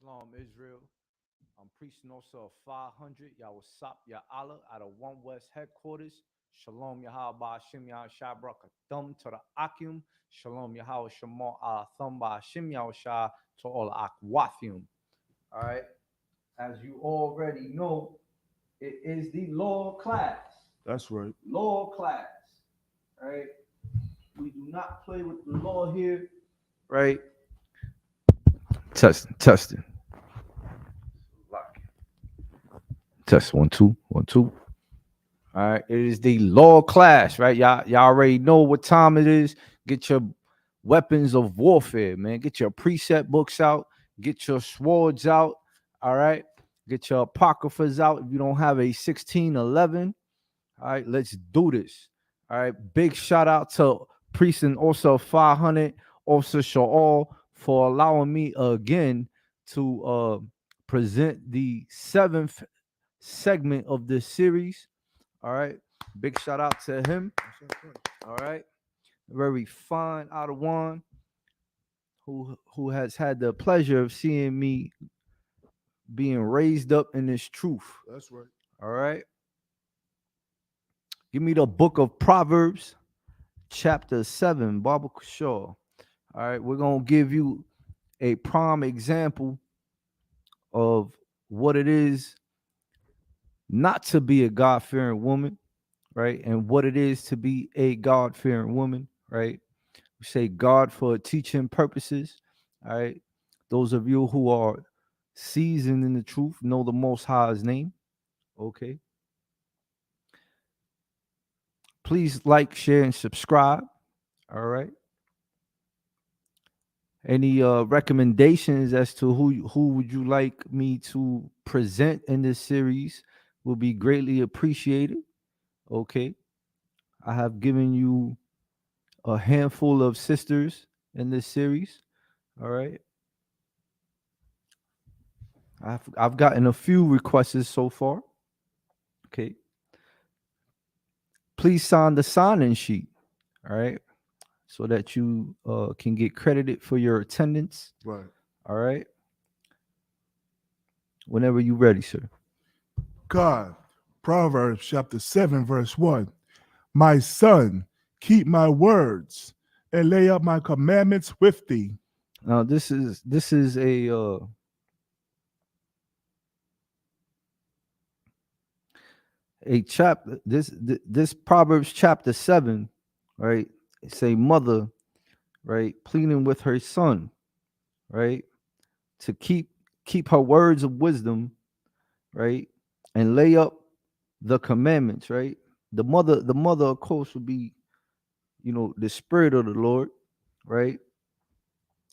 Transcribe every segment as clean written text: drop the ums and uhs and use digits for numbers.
Shalom, Israel. I'm preaching also of 500. Yahweh Ya Allah out of One West headquarters. Shalom Yahweh Shim Yah Shabrak Thumb to the Akim. Shalom Yahweh Shema Thumb Shim Yah Shah to all Akwafim. All right. As you already know, it is the law class. That's right. Law class. All right. We do not play with the law here. Right. Testing. Test 1 2 1 2. All right, it is the law class, right? Y'all already know what time it is. Get your weapons of warfare, man. Get your precept books out. Get your swords out. All right, get your apocryphas out. If you don't have a 1611, all right, let's do this. All right, big shout out to Priest and also 500 Officer Shaw for allowing me again to present the 7th segment of this series. All right. Big shout out to him. All right. Very fine out of one who has had the pleasure of seeing me being raised up in this truth. That's right. All right. Give me the book of Proverbs, chapter 7, Baba Shaw. All right. We're going to give you a prime example of what it is not to be a God-fearing woman, right? And what it is to be a God-fearing woman, right? We say God for teaching purposes, all right? Those of you who are seasoned in the truth know the Most High's name, okay? Please like, share, and subscribe, all right? Any recommendations as to who would you like me to present in this series will be greatly appreciated, okay? I have given you a handful of sisters in this series. All right. I've gotten a few requests so far. Okay. Please sign the sign-in sheet. All right. So that you can get credited for your attendance. Right. All right. Whenever you're ready, sir. God, Proverbs chapter 7, verse 1. My son, keep my words and lay up my commandments with thee. Now this is a chapter. This Proverbs chapter 7, right? It's a mother, right, pleading with her son, right, to keep her words of wisdom, right, and lay up the commandments, right. The mother of course would be, the spirit of the Lord, right,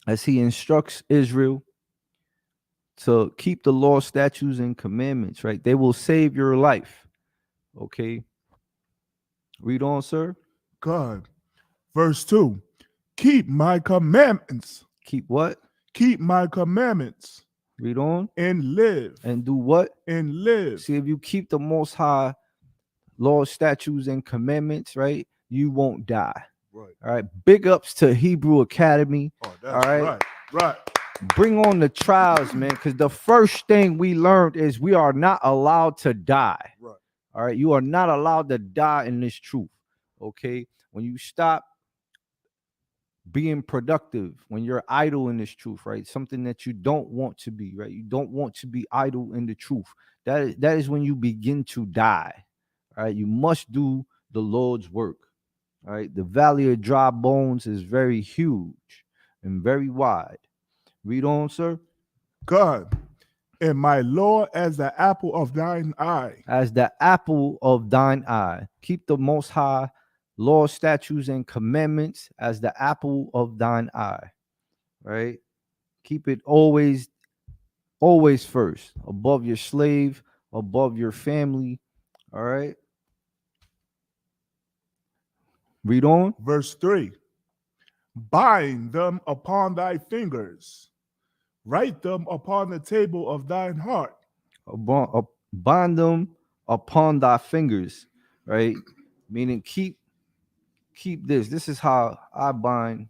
as he instructs Israel to keep the law, statutes, and commandments, right. They will save your life. Okay, read on, sir. God, verse 2. Keep my commandments. Keep what? Keep my commandments. Read on. And live. And do what? And live. See, if you keep the Most High law, statutes, and commandments, right, you won't die. Right. All right. Big ups to Hebrew Academy. Oh, that's all right. Right. Bring on the trials, man, because the first thing we learned is we are not allowed to die. Right. All right. You are not allowed to die in this truth. Okay. When you stop being productive, when you're idle in this truth, right? Something that you don't want to be, right? You don't want to be idle in the truth. That is when you begin to die. All right. You must do the Lord's work. All right. The valley of dry bones is very huge and very wide. Read on, sir. God, and my law as the apple of thine eye. As the apple of thine eye. Keep the Most High law, statutes, and commandments as the apple of thine eye. Right? Keep it always first, above your slave, above your family. All right. Read on. Verse 3. Bind them upon thy fingers. Write them upon the table of thine heart. Bind them upon thy fingers, right? Meaning keep this. This is how I bind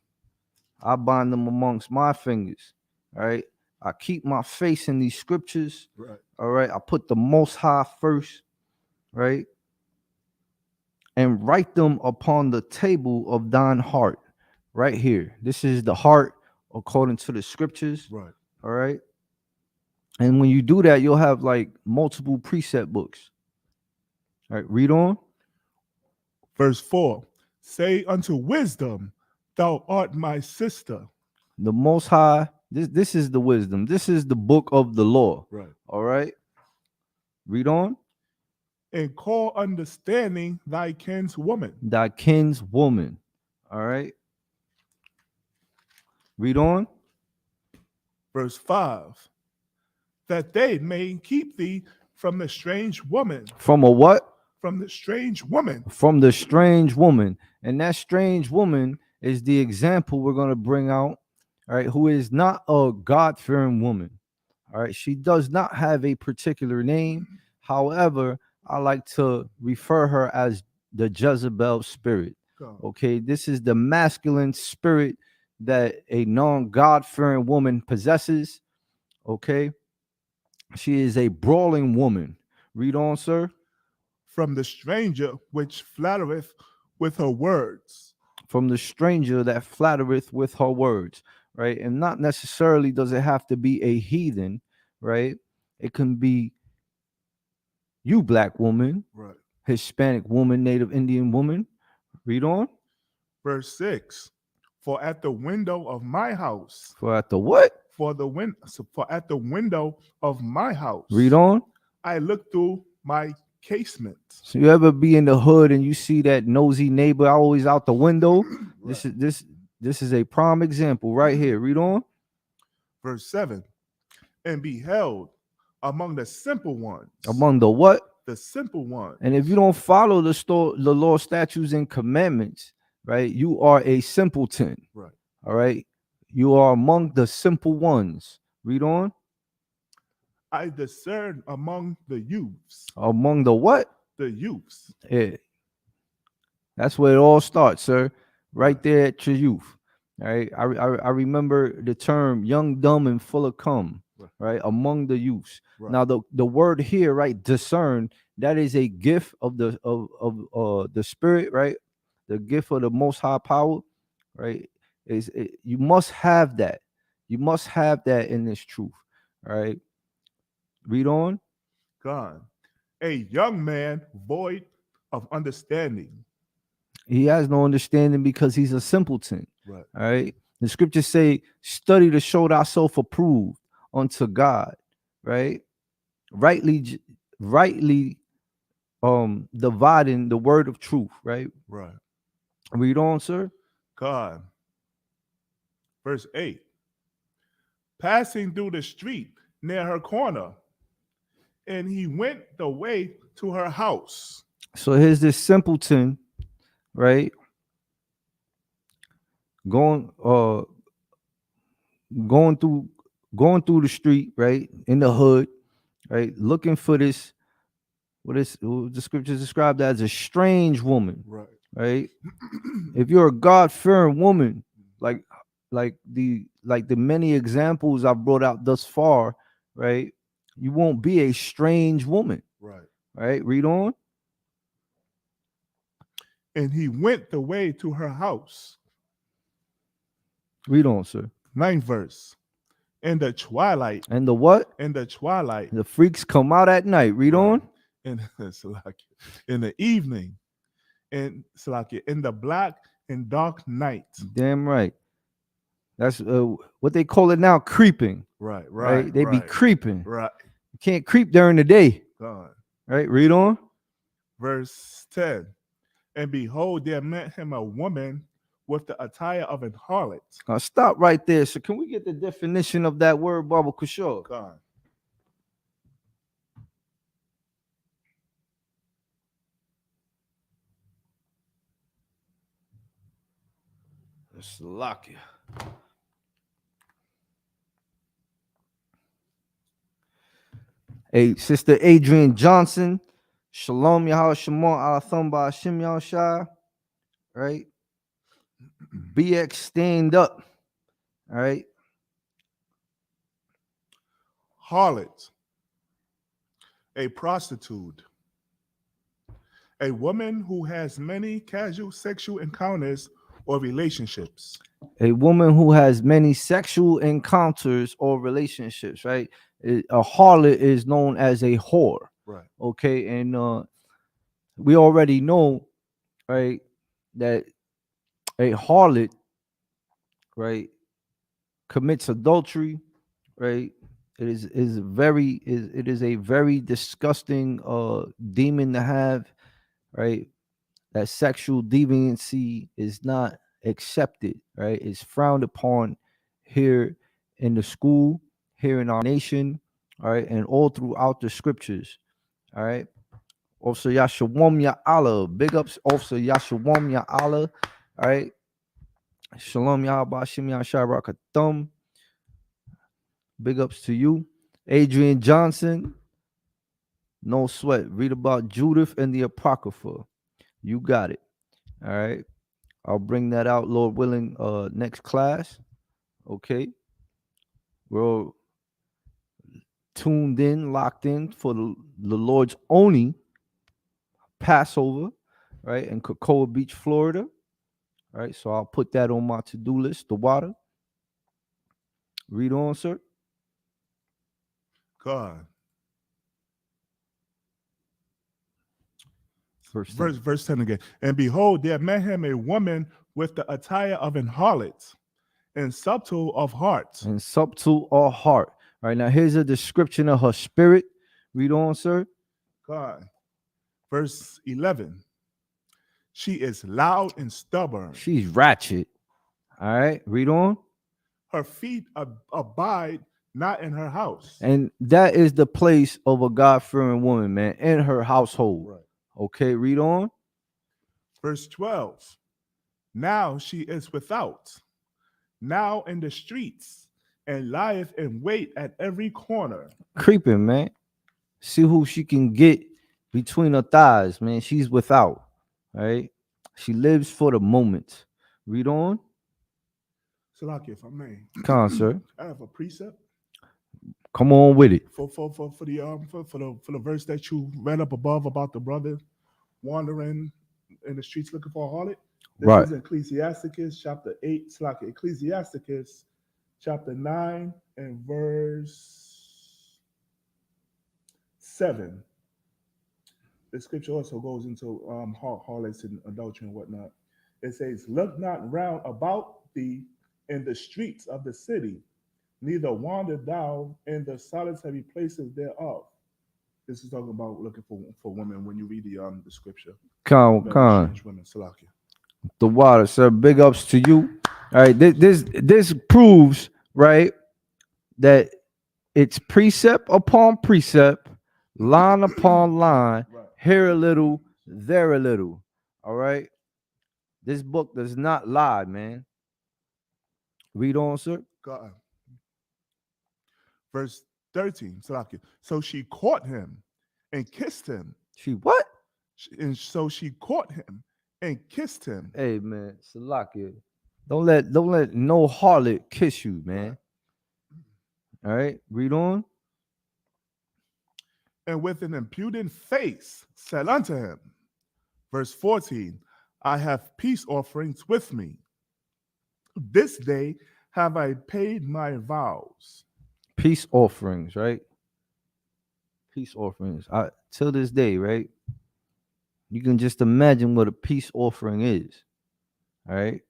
them amongst my fingers. All right. I keep my face in these scriptures. Right. All right. I put the Most High first, right? And write them upon the table of thine heart, right here. This is the heart according to the scriptures. Right. All right. And when you do that, you'll have like multiple precept books. All right. Read on. Verse 4. Say unto wisdom, thou art my sister. The Most High, this is the wisdom. This is the book of the law. Right. All right. Read on. And call understanding thy kinswoman. Thy kinswoman. All right. Read on. Verse 5. That they may keep thee from the strange woman. From a what? From the strange woman. From the strange woman. And that strange woman is the example we're going to bring out, all right, who is not a God-fearing woman. All right. She does not have a particular name. However, I like to refer her as the Jezebel spirit. Okay. This is the masculine spirit that a non-God-fearing woman possesses. Okay. She is a brawling woman. Read on, sir. From the stranger which flattereth with her words. From the stranger that flattereth with her words, right? And not necessarily does it have to be a heathen, right? It can be you, black woman, right? Hispanic woman, Native Indian woman. Read on. Verse 6. For at the window of my house. For at the what? For at the window of my house. Read on. I look through my casement. So you ever be in the hood and you see that nosy neighbor always out the window? Right. This is a prime example right here. Read on. Verse 7. And beheld among the simple ones. Among the what? The simple ones. And if you don't follow the law, statutes, and commandments, right, you are a simpleton. Right. All right. You are among the simple ones. Read on. I discern among the youths. Among the what? The youths. Yeah. That's where it all starts, sir. Right there at your youth. All right. I remember the term young, dumb, and full of cum. Right. Among the youths. Right. Now the word here, right, discern, that is a gift of the spirit, right? The gift of the most high power, right? You must have that. You must have that in this truth. All right. Read on. God. A young man void of understanding. He has no understanding because he's a simpleton. Right. All right. The scriptures say, study to show thyself approved unto God. Right. Rightly dividing the word of truth. Right. Right. Read on, sir. God. Verse 8. Passing through the street near her corner, and he went the way to her house. So here's this simpleton, right? Going through the street, right? In the hood, right? Looking for this, what the scriptures described as a strange woman. Right. Right. If you're a God-fearing woman, like the many examples I've brought out thus far, right? You won't be a strange woman. Right. Right. Read on. And he went the way to her house. Read on, sir. 9th verse. In the twilight. And the what? In the twilight. The freaks come out at night. Read on. In the evening. In the black and dark night. Damn right. That's what they call it now, creeping. Right. They be creeping. Right. You can't creep during the day. God. Right. Read on. Verse 10. And behold, there met him a woman with the attire of an harlot. Now stop right there. So can we get the definition of that word, Baba Kushor? God. Let's lock you. Hey, Sister Adrian Johnson, Shalom Yahweh Shemon Alathumba Hashem Yahushai, right? BX stand up, all right? harlot, a prostitute, a woman who has many casual sexual encounters or relationships. A woman who has many sexual encounters or relationships, right? A harlot is known as a whore. Right. Okay, and we already know, right, that a harlot, right, commits adultery, right? It is a very disgusting demon to have, right? That sexual deviancy is not accepted, right? It's frowned upon here in the school, here in our nation, all right, and all throughout the scriptures, all right. Officer Yashawam Ya Allah, big ups, Officer Yashawam Ya Allah, all right. Shalom Yahabashim Yasharakathum. Big ups to you. Adrian Johnson, no sweat. Read about Judith and the Apocrypha. You got it. All right. I'll bring that out, Lord willing, next class. Okay. We're all tuned in, locked in for the Lord's only Passover, right, in Cocoa Beach, Florida. All right. So I'll put that on my to-do list, the water. Read on, sir. God. Verse 10 again. And behold, there met him a woman with the attire of an harlot and subtle of heart. And subtle or heart. All right, now here's a description of her spirit. Read on, sir. God. Verse 11. She is loud and stubborn. She's ratchet. All right, read on. Her feet abide not in her house. And that is the place of a God-fearing woman, man, in her household. Right. Okay, read on. Verse 12. Now she is without, now in the streets, and lieth in wait at every corner. Creeping, man. See who she can get between her thighs, man. She's without. All right. She lives for the moment. Read on. Salaki, if I may. Come on, sir. I have a precept. Come on with it. For the verse that you read up above about the brother wandering in the streets looking for a harlot. This Right. is Ecclesiasticus chapter 8. Salaki, Ecclesiasticus chapter 9 and verse 7. The scripture also goes into harlots and adultery and whatnot. It says, "Look not round about thee in the streets of the city, neither wander thou in the solitary places thereof." This is talking about looking for women when you read the scripture. Come. Women, Salakia. The water, sir. Big ups to you. All right. This proves, right, that it's precept upon precept, line upon line, Right. here a little, there a little. All right. This book does not lie, man. Read on, sir. God. Verse 13, Salakia. So she caught him and kissed him. She what? And so she caught him and kissed him. Hey, man, Salakia. Don't let no harlot kiss you, man. All right. Read on. And with an impudent face said unto him, verse 14, I have peace offerings with me. This day have I paid my vows. Peace offerings, right? Peace offerings. Till this day, right? You can just imagine what a peace offering is. All right.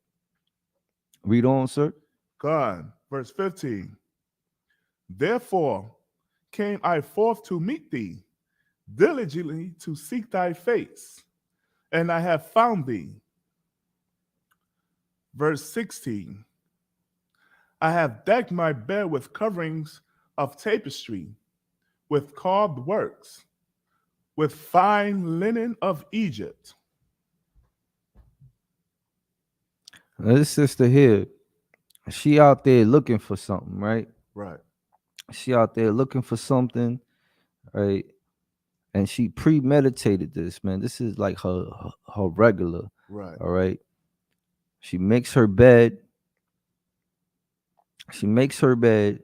Read on, sir. God, verse 15. Therefore came I forth to meet thee, diligently to seek thy face, and I have found thee. Verse 16. I have decked my bed with coverings of tapestry, with carved works, with fine linen of Egypt. Now, this sister here, she out there looking for something, right? Right. She out there looking for something, right? And she premeditated this, man. This is like her regular. Right. All right. She makes her bed. She makes her bed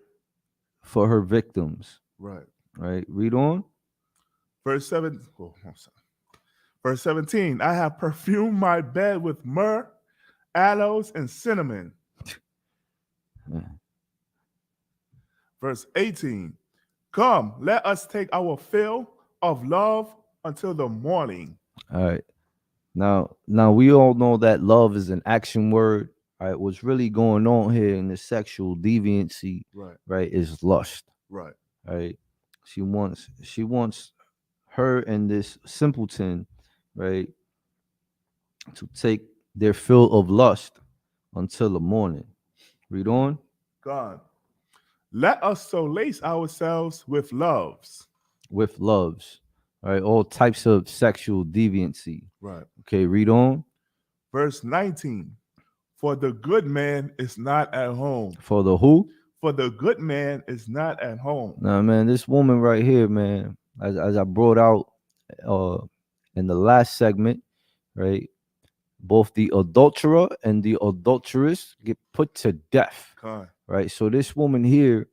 for her victims. Right. Right. Read on. Verse 7. Oh, I'm sorry. Verse 17. I have perfumed my bed with myrrh, aloes, and cinnamon. Yeah. Verse 18. Come, let us take our fill of love until the morning. All right. Now we all know that love is an action word. Right. What's really going on here in the sexual deviancy, Right. right, is lust. Right. Right. She wants her and this simpleton, right, to take their fill of lust until the morning. Read on. God. Let us solace ourselves with loves. With loves. All right. All types of sexual deviancy. Right. Okay. Read on. Verse 19. For the good man is not at home. For the who? For the good man is not at home. Nah, man, this woman right here, man, as I brought out in the last segment, right? Both the adulterer and the adulteress get put to death. God. Right? So this woman here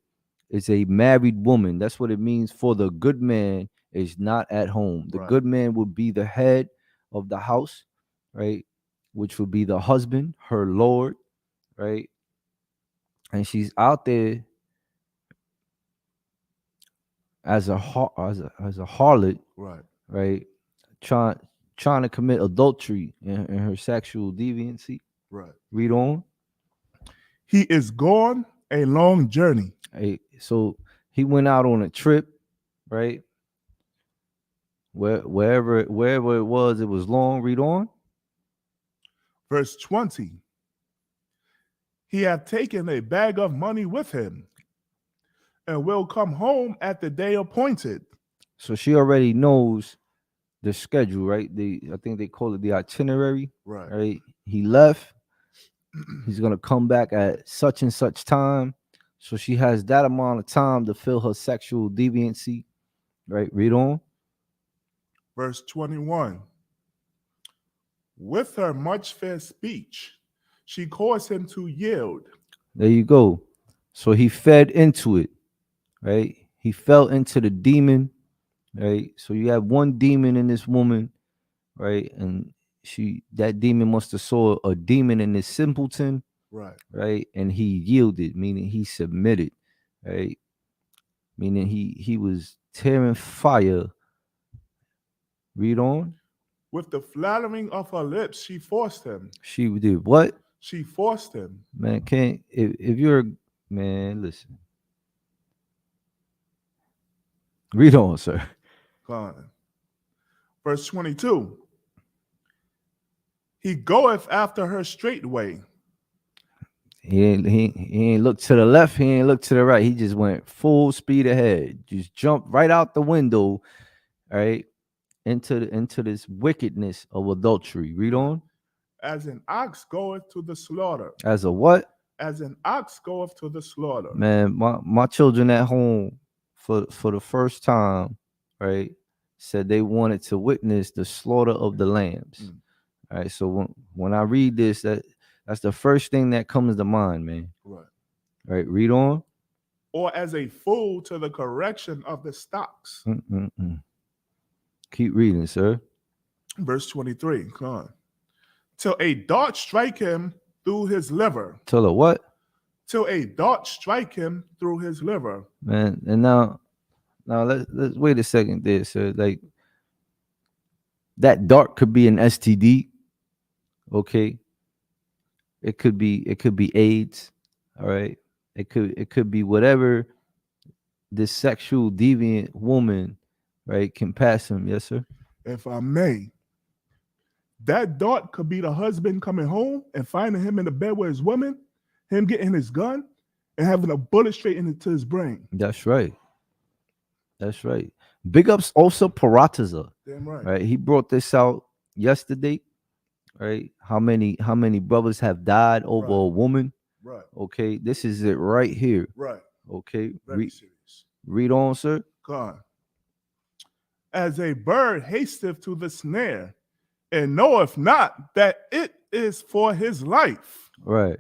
is a married woman. That's what it means. For the good man is not at home. The Right. good man would be the head of the house, right? Which would be the husband, her lord, right? And she's out there as a harlot, Right. right? Trying to commit adultery in her sexual deviancy. Right. Read on. He is gone a long journey. Hey, so he went out on a trip, right? Wherever it was long. Read on. Verse 20. He hath taken a bag of money with him and will come home at the day appointed. So she already knows the schedule, right? I think they call it the itinerary. Right. Right. He left. He's gonna come back at such and such time. So she has that amount of time to fill her sexual deviancy. Right. Read on. Verse 21. With her much fair speech, she caused him to yield. There you go. So he fed into it, right? He fell into the demon, right? So you have one demon in this woman, right? And that demon must have saw a demon in this simpleton, Right. right? And he yielded, meaning he submitted, right? Meaning he was tearing fire. Read on. With the flattering of her lips, she forced him. She did what? She forced him. Man, can't if you're man, listen. Read on, sir. God. Verse 22. He goeth after her straightway. He ain't look to the left. He ain't look to the right. He just went full speed ahead. Just jumped right out the window, right, into this wickedness of adultery. Read on. As an ox goeth to the slaughter. As a what? As an ox goeth to the slaughter. Man, my children at home for the first time, right, said they wanted to witness the slaughter of the lambs. Mm. All right. So when I read this, that's the first thing that comes to mind, man. Right. Right. Read on. Or as a fool to the correction of the stocks. Keep reading, sir. Verse 23. Come on. Till a dart strike him through his liver. Till a what? Till a dart strike him through his liver. Man, and now let's wait a second there, sir. Like that dart could be an STD. Okay. It could be AIDS. All right. It could be whatever this sexual deviant woman, right, can pass him. Yes, sir. If I may, that dart could be the husband coming home and finding him in the bed with his woman, him getting his gun and having a bullet straight into his brain. That's right. That's right. Big ups also Parataza. Damn right. Right. He brought this out yesterday. Right. How many brothers have died over a woman? Right. Okay. This is it right here. Right. Okay. Very serious. Read on, sir. God. As a bird hasteth to the snare, and knoweth not that it is for his life. Right.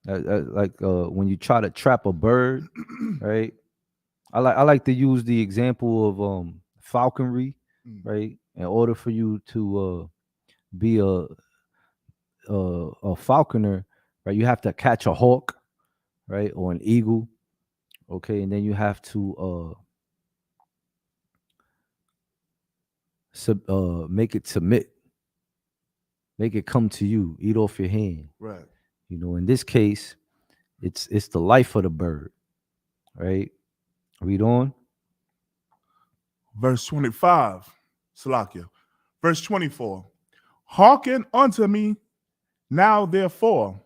Like when you try to trap a bird, right? I like to use the example of falconry, Mm. right? In order for you to be a falconer, right, you have to catch a hawk, right, or an eagle, okay, and then you have to make it submit, make it come to you, eat off your hand. Right. You know, in this case, it's the life of the bird, right? Read on. Verse 25, Salakia. Verse 24. Hearken unto me now, therefore,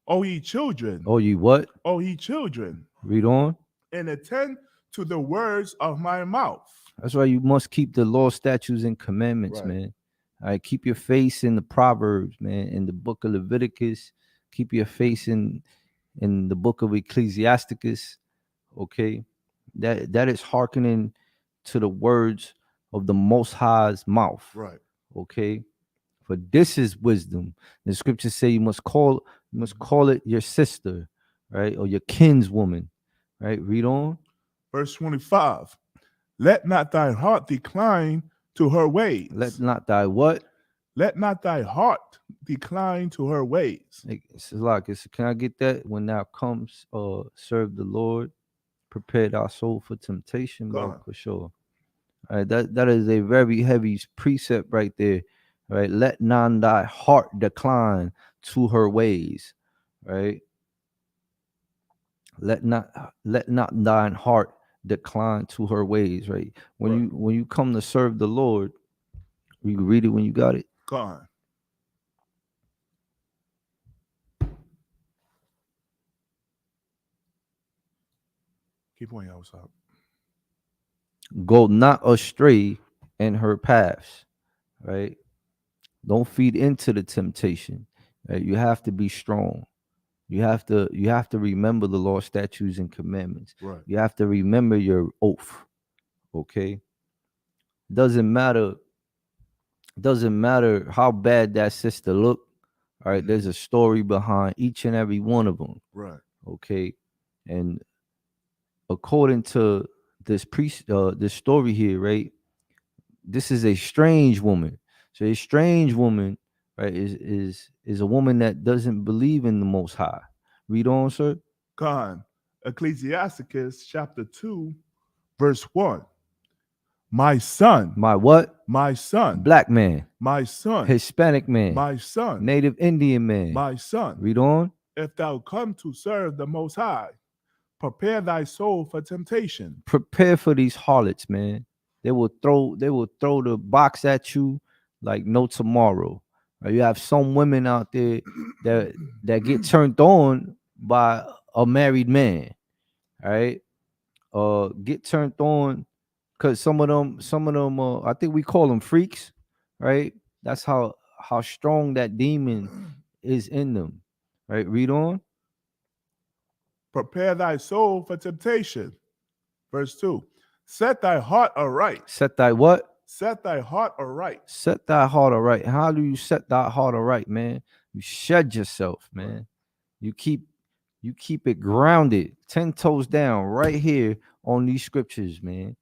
O ye children, Oh, you what? O ye children, Read on. and attend to the words of my mouth. That's why you must keep the law, statutes, and commandments, Right. man. All right, keep your face in the Proverbs, man. In the book of Leviticus, keep your face in the book of Ecclesiasticus. Okay, that is hearkening to the words of the Most High's mouth. Right. Okay, for this is wisdom. The scriptures say you must call it your sister, right, or your kinswoman, right. Read on. Verse 25. Let not thy heart decline to her ways. Let not thy what? Let not thy heart decline to her ways. It's like, can I get that? When thou comes, serve the Lord, prepare thy soul for temptation, bro, God. for sure. All right, that is a very heavy precept right there. Right, let not thy heart decline to her ways. Right, let not thine heart decline to her ways. Right, when you come to serve the Lord, you can read it when you got it. God. Keep on your up. Go not astray in her paths, right? Don't feed into the temptation. Right? You have to be strong. You have to remember the law, statutes, and commandments. Right. You have to remember your oath. Okay. Doesn't matter how bad that sister look. All right. There's a story behind each and every one of them. Right. Okay. And according to this this story here, right? This is a strange woman. So a strange woman, right, is a woman that doesn't believe in the Most High. Read on, sir. God. Ecclesiasticus chapter 2, verse 1. My son. My what? My son. Black man. My son. Hispanic man. My son. Native Indian man. My son. Read on. If thou come to serve the Most High, prepare thy soul for temptation. Prepare for these harlots, man. They will throw the box at you like no tomorrow. Right? You have some women out there that get turned on by a married man. All right. Get turned on because some of them I think we call them freaks, right? That's how strong that demon is in them. Right? Read on. Prepare thy soul for temptation. Verse 2. Set thy heart aright. Set thy what? Set thy heart aright. Set thy heart aright. How do you set thy heart aright, man? You shed yourself, man. Right. You keep it grounded, 10 toes down, right here on these scriptures, man.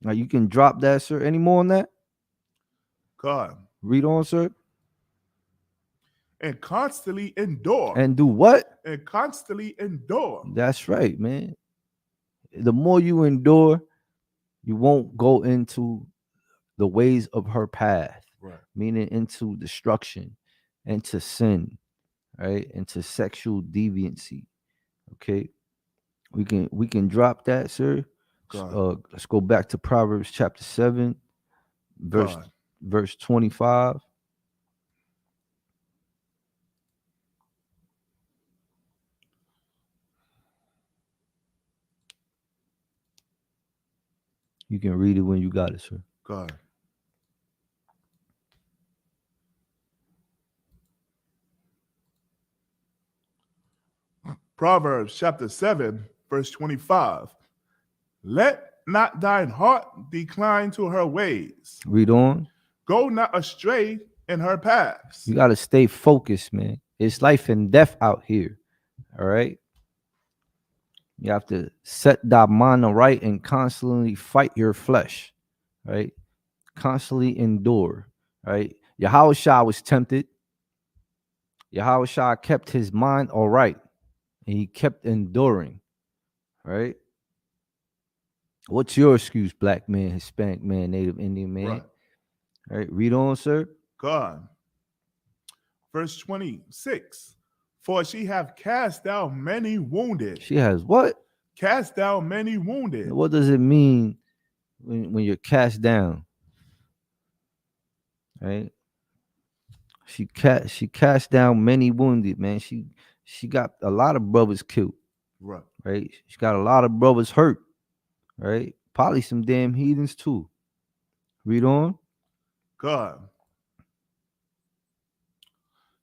Now you can drop that, sir. Any more on that? God. Read on, sir. And constantly endure. And do what? And constantly endure. That's right, man. The more you endure, you won't go into the ways of her path, right? Meaning into destruction, into sin, right? Into sexual deviancy. Okay, we can drop that, sir. Let's go back to Proverbs chapter 7, verse 25. You can read it when you got it, sir. God. Proverbs chapter 7, verse 25. Let not thine heart decline to her ways. Read on. Go not astray in her paths. You got to stay focused, man. It's life and death out here. All right. You have to set thy mind aright and constantly fight your flesh. Right. Constantly endure. Right. Yahushua was tempted. Yahushua kept his mind all right. And he kept enduring. Right. What's your excuse, black man, Hispanic man, Native Indian man? Right. All right. Read on, sir. God. Verse 26. For she have cast out many wounded. She has what? Cast out many wounded. What does it mean when you're cast down? Right? She cast down many wounded, man. She got a lot of brothers killed, Right. right? She got a lot of brothers hurt, right? Probably some damn heathens too. Read on. God.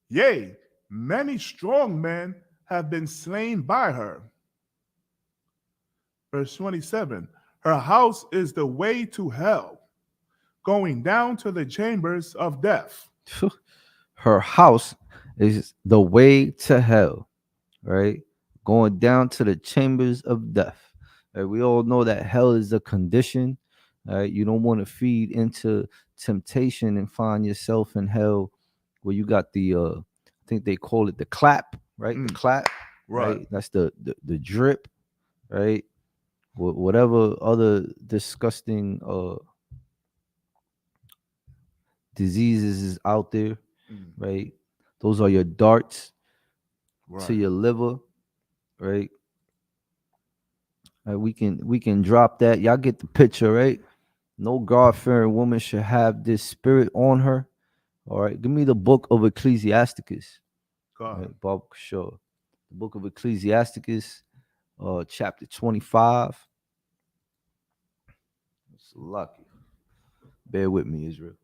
Yea, many strong men have been slain by her. Verse 27. Her house is the way to hell, going down to the chambers of death. Her house is the way to hell, right? Going down to the chambers of death. Right? We all know that hell is a condition. Right? You don't want to feed into temptation and find yourself in hell where you got the I think they call it the clap, right? The clap, right? That's the drip, right? Whatever other disgusting diseases is out there, right? Those are your darts to your liver, right? We can drop that. Y'all get the picture, right? No God-fearing woman should have this spirit on her. All right, give me the book of Ecclesiasticus. Right, Bob Shaw. The book of Ecclesiasticus, chapter 25. It's lucky. Bear with me, Israel.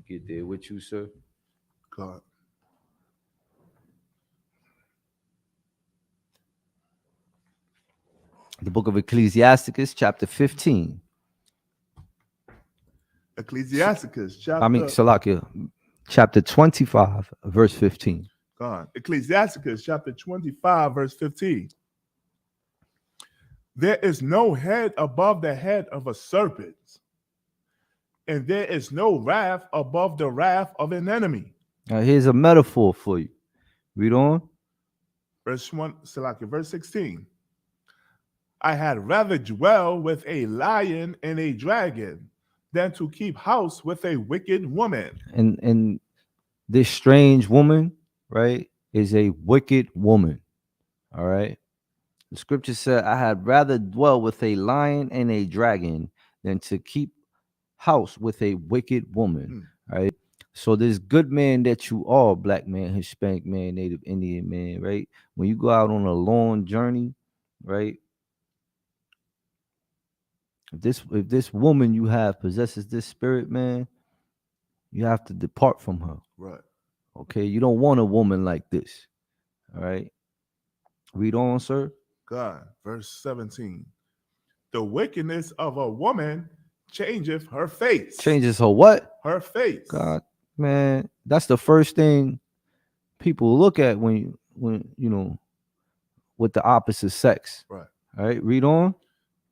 Get there with you, sir. God. The book of Ecclesiasticus, chapter 15. Ecclesiasticus, chapter. Salakia, chapter 25, verse 15. God. Ecclesiasticus, chapter 25, verse 15. There is no head above the head of a serpent, and there is no wrath above the wrath of an enemy. Now, here's a metaphor for you. Read on. Verse 1, Salakia, verse 16. I had rather dwell with a lion and a dragon than to keep house with a wicked woman. And this strange woman, right, is a wicked woman. All right. The scripture said, I had rather dwell with a lion and a dragon than to keep house with a wicked woman. Right. So this good man that you are, black man, Hispanic man, Native Indian man, right? When you go out on a long journey, right? If this woman you have possesses this spirit, man, you have to depart from her. Right. Okay. You don't want a woman like this. All right. Read on, sir. God, verse 17. The wickedness of a woman changeth her face. Changes her what? Her face. God, man, that's the first thing people look at when you know with the opposite sex. Right. All right. Read on.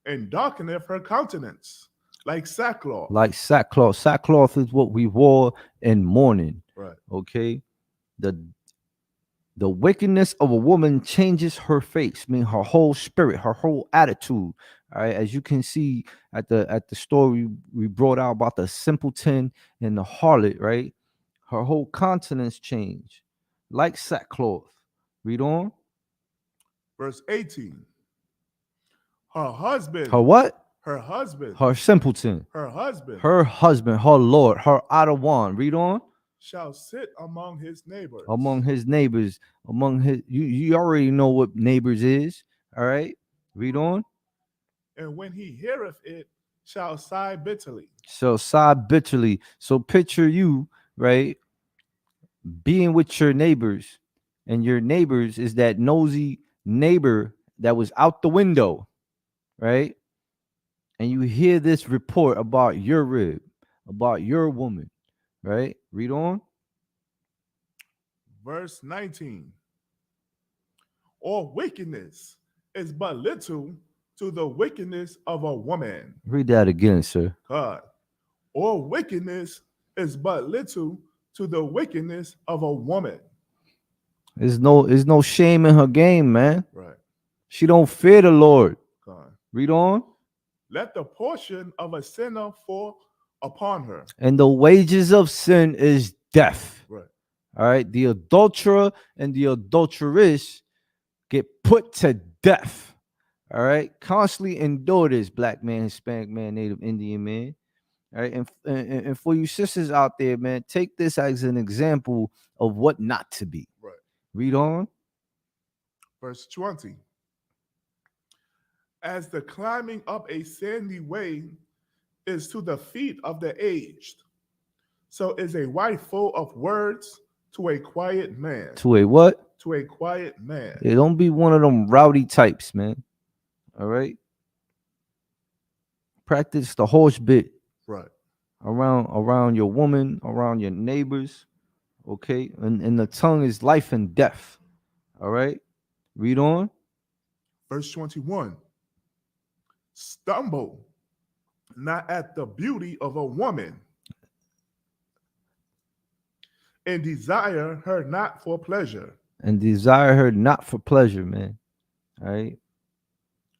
And darkeneth her countenance like sackcloth. Like sackcloth. Sackcloth is what we wore in mourning. Right. Okay. The wickedness of a woman changes her face, I mean her whole spirit, her whole attitude. All right, as you can see at the story we brought out about the simpleton and the harlot, right? Her whole countenance change, like sackcloth. Read on. Verse 18. Her husband. Her what? Her husband. Her simpleton. Her husband. Her husband, her Lord, her Adawan. Read on. Shall sit among his neighbors. Among his neighbors, among his you already know what neighbors is. All right. Read on. and when he heareth it, shall sigh bitterly. Shall sigh bitterly. So picture you, right, being with your neighbors, and your neighbors is that nosy neighbor that was out the window, right? And you hear this report about your rib, about your woman, right? Read on. Verse 19. Or wickedness is but little to the wickedness of a woman. Read that again, sir. God. Or wickedness is but little to the wickedness of a woman. There's no shame in her game, man. Right. She don't fear the Lord. God. Read on. Let the portion of a sinner fall upon her. And the wages of sin is death. Right. All right. The adulterer and the adulteress get put to death. All right. Constantly endure this, black man, Hispanic man, Native Indian man. All right. And for you sisters out there, man, take this as an example of what not to be. Right. Read on. Verse 20. As the climbing up a sandy way is to the feet of the aged, so is a wife full of words to a quiet man. To a what? To a quiet man. Yeah, don't be one of them rowdy types, man. All right. Practice the horse bit. Right. Around your woman, around your neighbors. Okay. And the tongue is life and death. All right. Read on. Verse 21. Stumble not at the beauty of a woman, and desire her not for pleasure. And desire her not for pleasure, man. All right.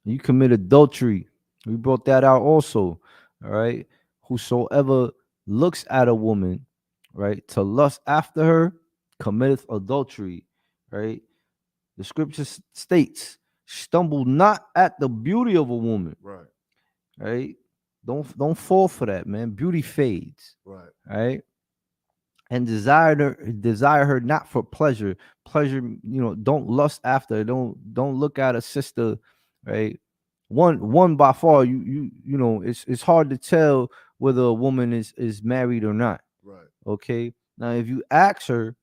You commit adultery. We brought that out also. All right. Whosoever looks at a woman, right, to lust after her, committeth adultery. Right. The scripture states, stumble not at the beauty of a woman. Right. Right. Don't fall for that, man. Beauty fades. Right. Right. And desire her not for pleasure. Pleasure, don't lust after her. Don't look at a sister, right? One by far, it's hard to tell whether a woman is married or not. Right. Okay. Now, if you ask her,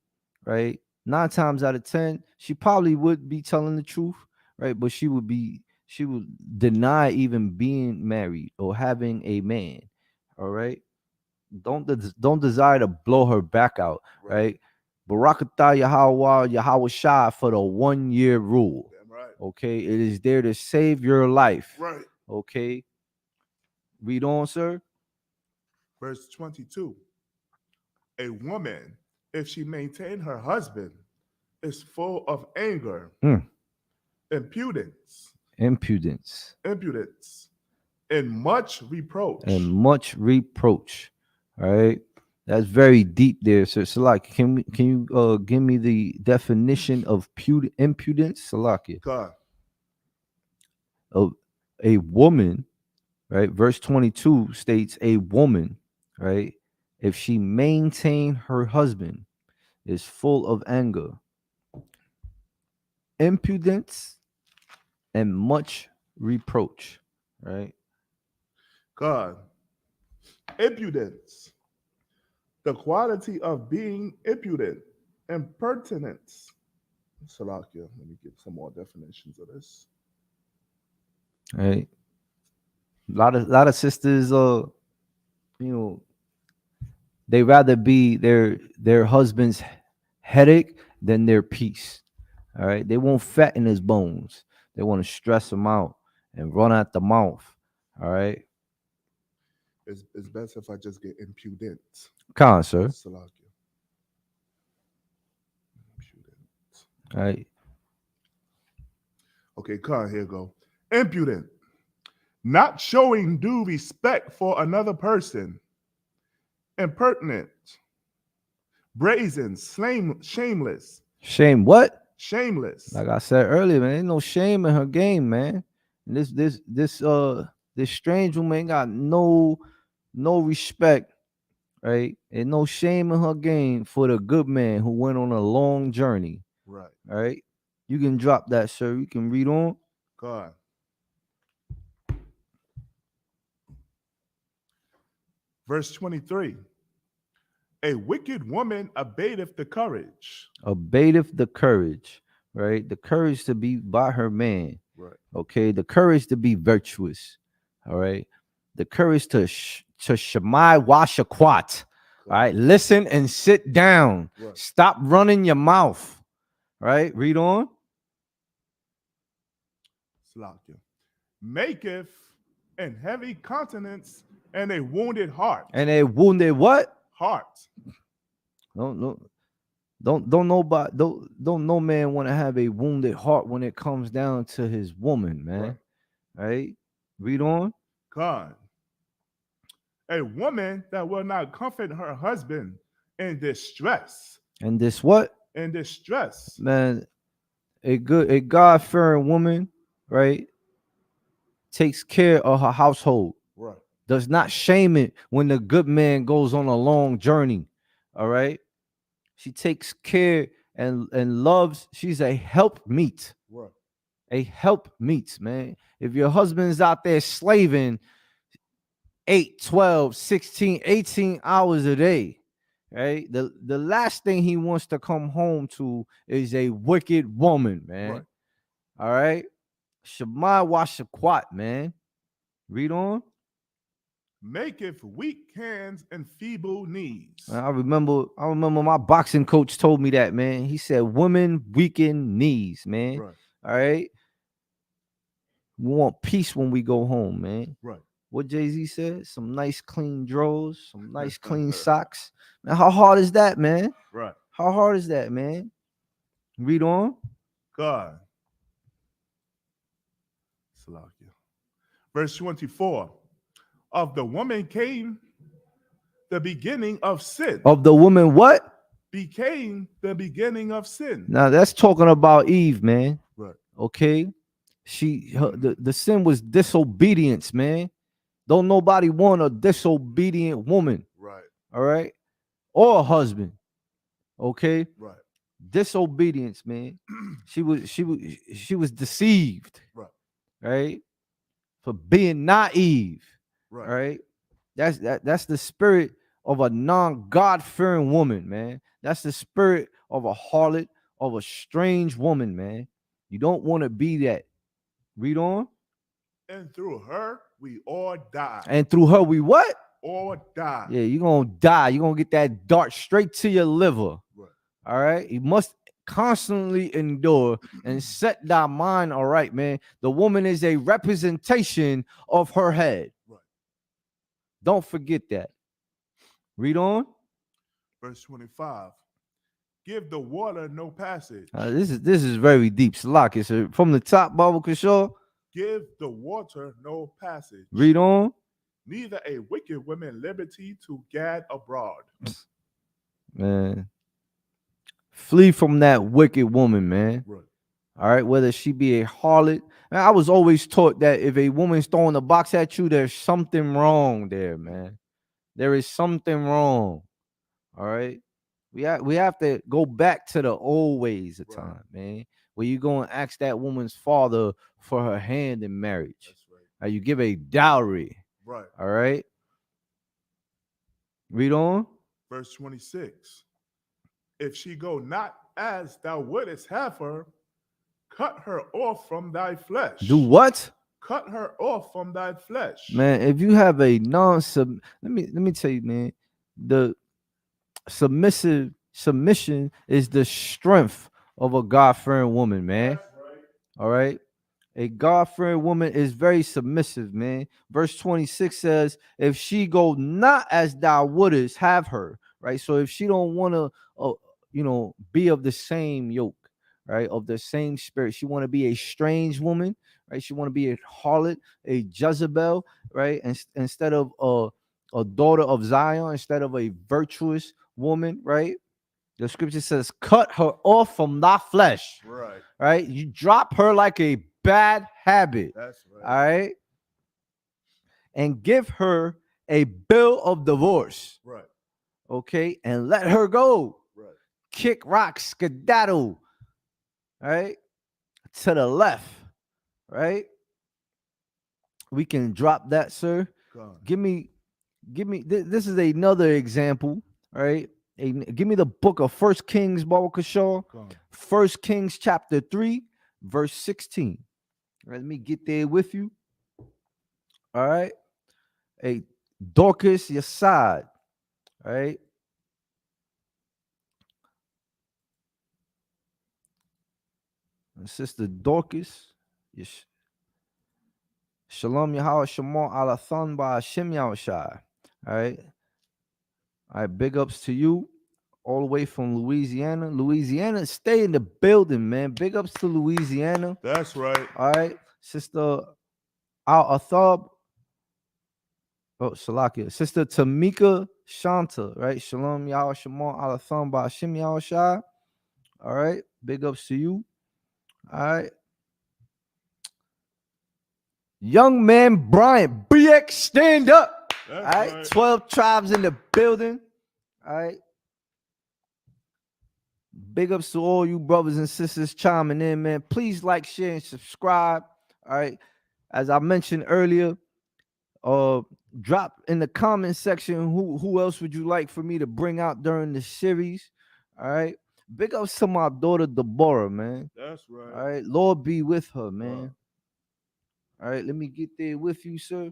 right, 9 times out of 10, she probably would be telling the truth, right? But she would deny even being married or having a man. All right. Don't desire to blow her back out, right? Barakatah Yahweh Shah for the 1-year rule. Damn right. Okay, it is there to save your life. Right. Okay. Read on, sir. Verse 22. A woman, if she maintain her husband, is full of anger, impudence, and much reproach. All right. That's very deep there, sir. Salaki, can you give me the definition of impudence, Salaki? God. A woman, right? Verse 22 states a woman, right? If she maintain her husband, is full of anger, impudence, and much reproach, right? God. Impudence. The quality of being impudent. Impertinence. Salakia. Let me give some more definitions of this. Right. A lot of sisters, they rather be their husband's headache than their peace. All right. They won't fatten his bones. They want to stress him out and run out the mouth. All right. It's best if I just get impudent. Come on, sir. Salakia. Impudent. All right. Okay, Khan, here go. Impudent. Not showing due respect for another person. Impertinent. Brazen. Shameless. Shame what? Shameless. Like I said earlier, man, ain't no shame in her game, man. And this strange woman ain't got no respect, right? And no shame in her game for the good man who went on a long journey. Right. All right. You can drop that, sir. You can read on. God. Verse 23. A wicked woman abateth the courage. Abateth the courage, right? The courage to be by her man. Right. Okay, the courage to be virtuous. All right, the courage to shamai washaquat. All right, listen and sit down. Right. Stop running your mouth. Right, read on. Slakia. Maketh an heavy countenance and a wounded heart. And a wounded what? Heart. Don't nobody don't no man want to have a wounded heart when it comes down to his woman, man. Right? Read on. God. A woman that will not comfort her husband in distress. And this what? In distress. Man, a God-fearing woman, right, takes care of her household. Right. Does not shame it when the good man goes on a long journey. All right. She takes care and loves. She's a helpmeet. Right. A helpmeet, man. If your husband's out there slaving 8, 12, 16, 18 hours a day, right? The last thing he wants to come home to is a wicked woman, man. Right. All right. Shemai washaquat, man. Read on. Maketh weak hands and feeble knees. I remember my boxing coach told me that, man. He said women weaken knees, man. Right. All right. We want peace when we go home, man. Right. What Jay-Z said, some nice clean drawers, some nice clean socks. Man, how hard is that, man? Right. How hard is that, man? Read on. God. Salakia. Verse 24. Of the woman came the beginning of sin. Of the woman what? Became the beginning of sin. Now that's talking about Eve, man. Right. Okay. The sin was disobedience, man. Don't nobody want a disobedient woman. Right. All right. Or a husband. Okay. Right. Disobedience, man. She was deceived. Right. Right. For being naive. Right. Right. That's the spirit of a non-God-fearing woman, man. That's the spirit of a harlot, of a strange woman, man. You don't want to be that. Read on. And through her, we all die. And through her, we what? All die. Yeah, you're going to die. You're going to get that dart straight to your liver. Right. All right? You must constantly endure and set thy mind all right, man. The woman is a representation of her head. Right. Don't forget that. Read on. Verse 25. Give the water no passage. This is very deep. Salak, it's from the top, Baba Kishore. Give the water no passage. Read on. Neither a wicked woman liberty to gad abroad. Man. Flee from that wicked woman, man. Right. All right, whether she be a harlot. Man, I was always taught that if a woman's throwing a box at you, there's something wrong there, man. There is something wrong. All right. We have to go back to the old ways of time, man. Where you go and ask that woman's father for her hand in marriage. That's right. You give a dowry. Right. All right. Read on. Verse 26. If she go not as thou wouldest have her, cut her off from thy flesh. Do what? Cut her off from thy flesh. Man, if you have a let me tell you, man, the submission is the strength of a God-fearing woman, man. That's right. All right. A God-fearing woman is very submissive, man. Verse 26 says, if she go not as thou wouldest have her, right? So if she don't want to, be of the same yoke, right? Of the same spirit, she want to be a strange woman, right? She want to be a harlot, a Jezebel, right? And instead of a daughter of Zion, instead of a virtuous woman, right? The scripture says, cut her off from thy flesh. Right. Right? You drop her like a bad habit. That's right. All right. And give her a bill of divorce. Right. Okay. And let her go. Right. Kick rock, skedaddle. Right? To the left. Right? We can drop that, sir. God. Give me Give me this is another example, right? Give me the book of First Kings, Baba Kashaw. Go on. First Kings chapter 3, verse 16. All right, let me get there with you. All right. Hey, Dorcas, your side. All right. And Sister Dorcas, Shalom Yahweh Shemar Alathan by Hashem Yahushai. All right. All right. Big ups to you all the way from Louisiana. Louisiana, stay in the building, man. Big ups to Louisiana. That's right. All right. Sister Al Athab. Oh, Shalakia. Sister Tamika Shanta, right? Shalom Yahweh Shemar Alathan by Hashem Yahushai. All right. Big ups to you. All right. Young man Brian BX, stand up. That's All right. right. 12 tribes in the building. All right. Big ups to all you brothers and sisters chiming in, man. Please like, share, and subscribe. All right. As I mentioned earlier, drop in the comment section who else would you like for me to bring out during the series. All right. Big ups to my daughter Deborah, man. That's right. All right. Lord be with her, man. All right. Let me get there with you, sir.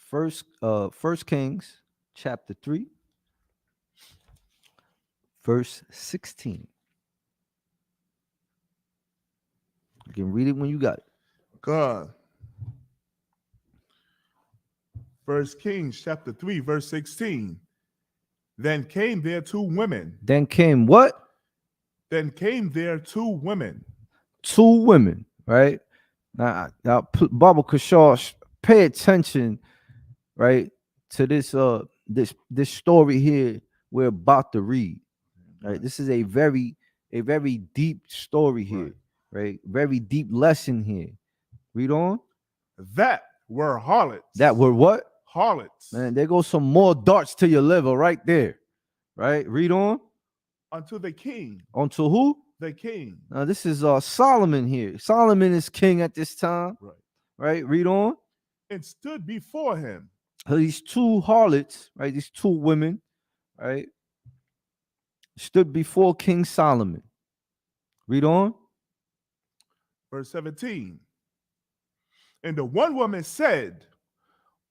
First Kings chapter 3, verse 16. You can read it when you got it. God. First Kings chapter 3, verse 16. Then came there two women. Then came what? Then came there two women. Two women, right? Now Baba Kashaw, pay attention, right, to this story here we're about to read. Right? This is a very deep story here, right? Very deep lesson here. Read on. That were harlots. That were what? Harlots. Man, there goes some more darts to your liver right there. Right? Read on. Unto the king. Unto who? The king. Now this is Solomon here. Solomon is king at this time. Right. Right? Read on. And stood before him. So these two harlots, right? These two women, right? Stood before King Solomon. Read on. Verse 17. And the one woman said,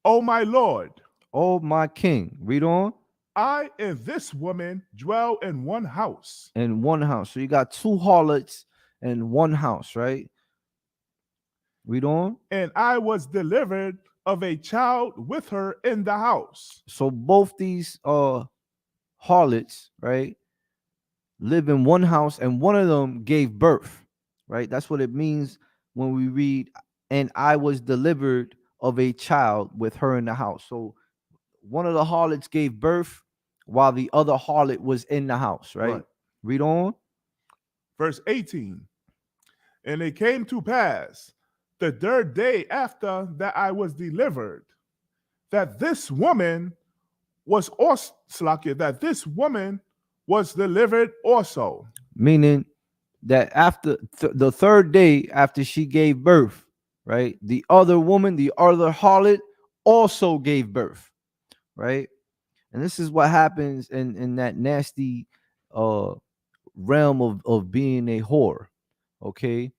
O my Lord. Oh my king. Read on. I and this woman dwell in one house. In one house. So you got two harlots in one house, right? Read on. And I was delivered of a child with her in the house. So both these harlots, right, live in one house, and one of them gave birth, right? That's what it means when we read, and I was delivered of a child with her in the house. So one of the harlots gave birth while the other harlot was in the house, right? Read on. Verse 18. And it came to pass the third day after that I was delivered, that this woman was also delivered also. Meaning that after the third day after she gave birth, right, the other woman, the other harlot, also gave birth, right? And this is what happens in that nasty realm of being a whore. Okay,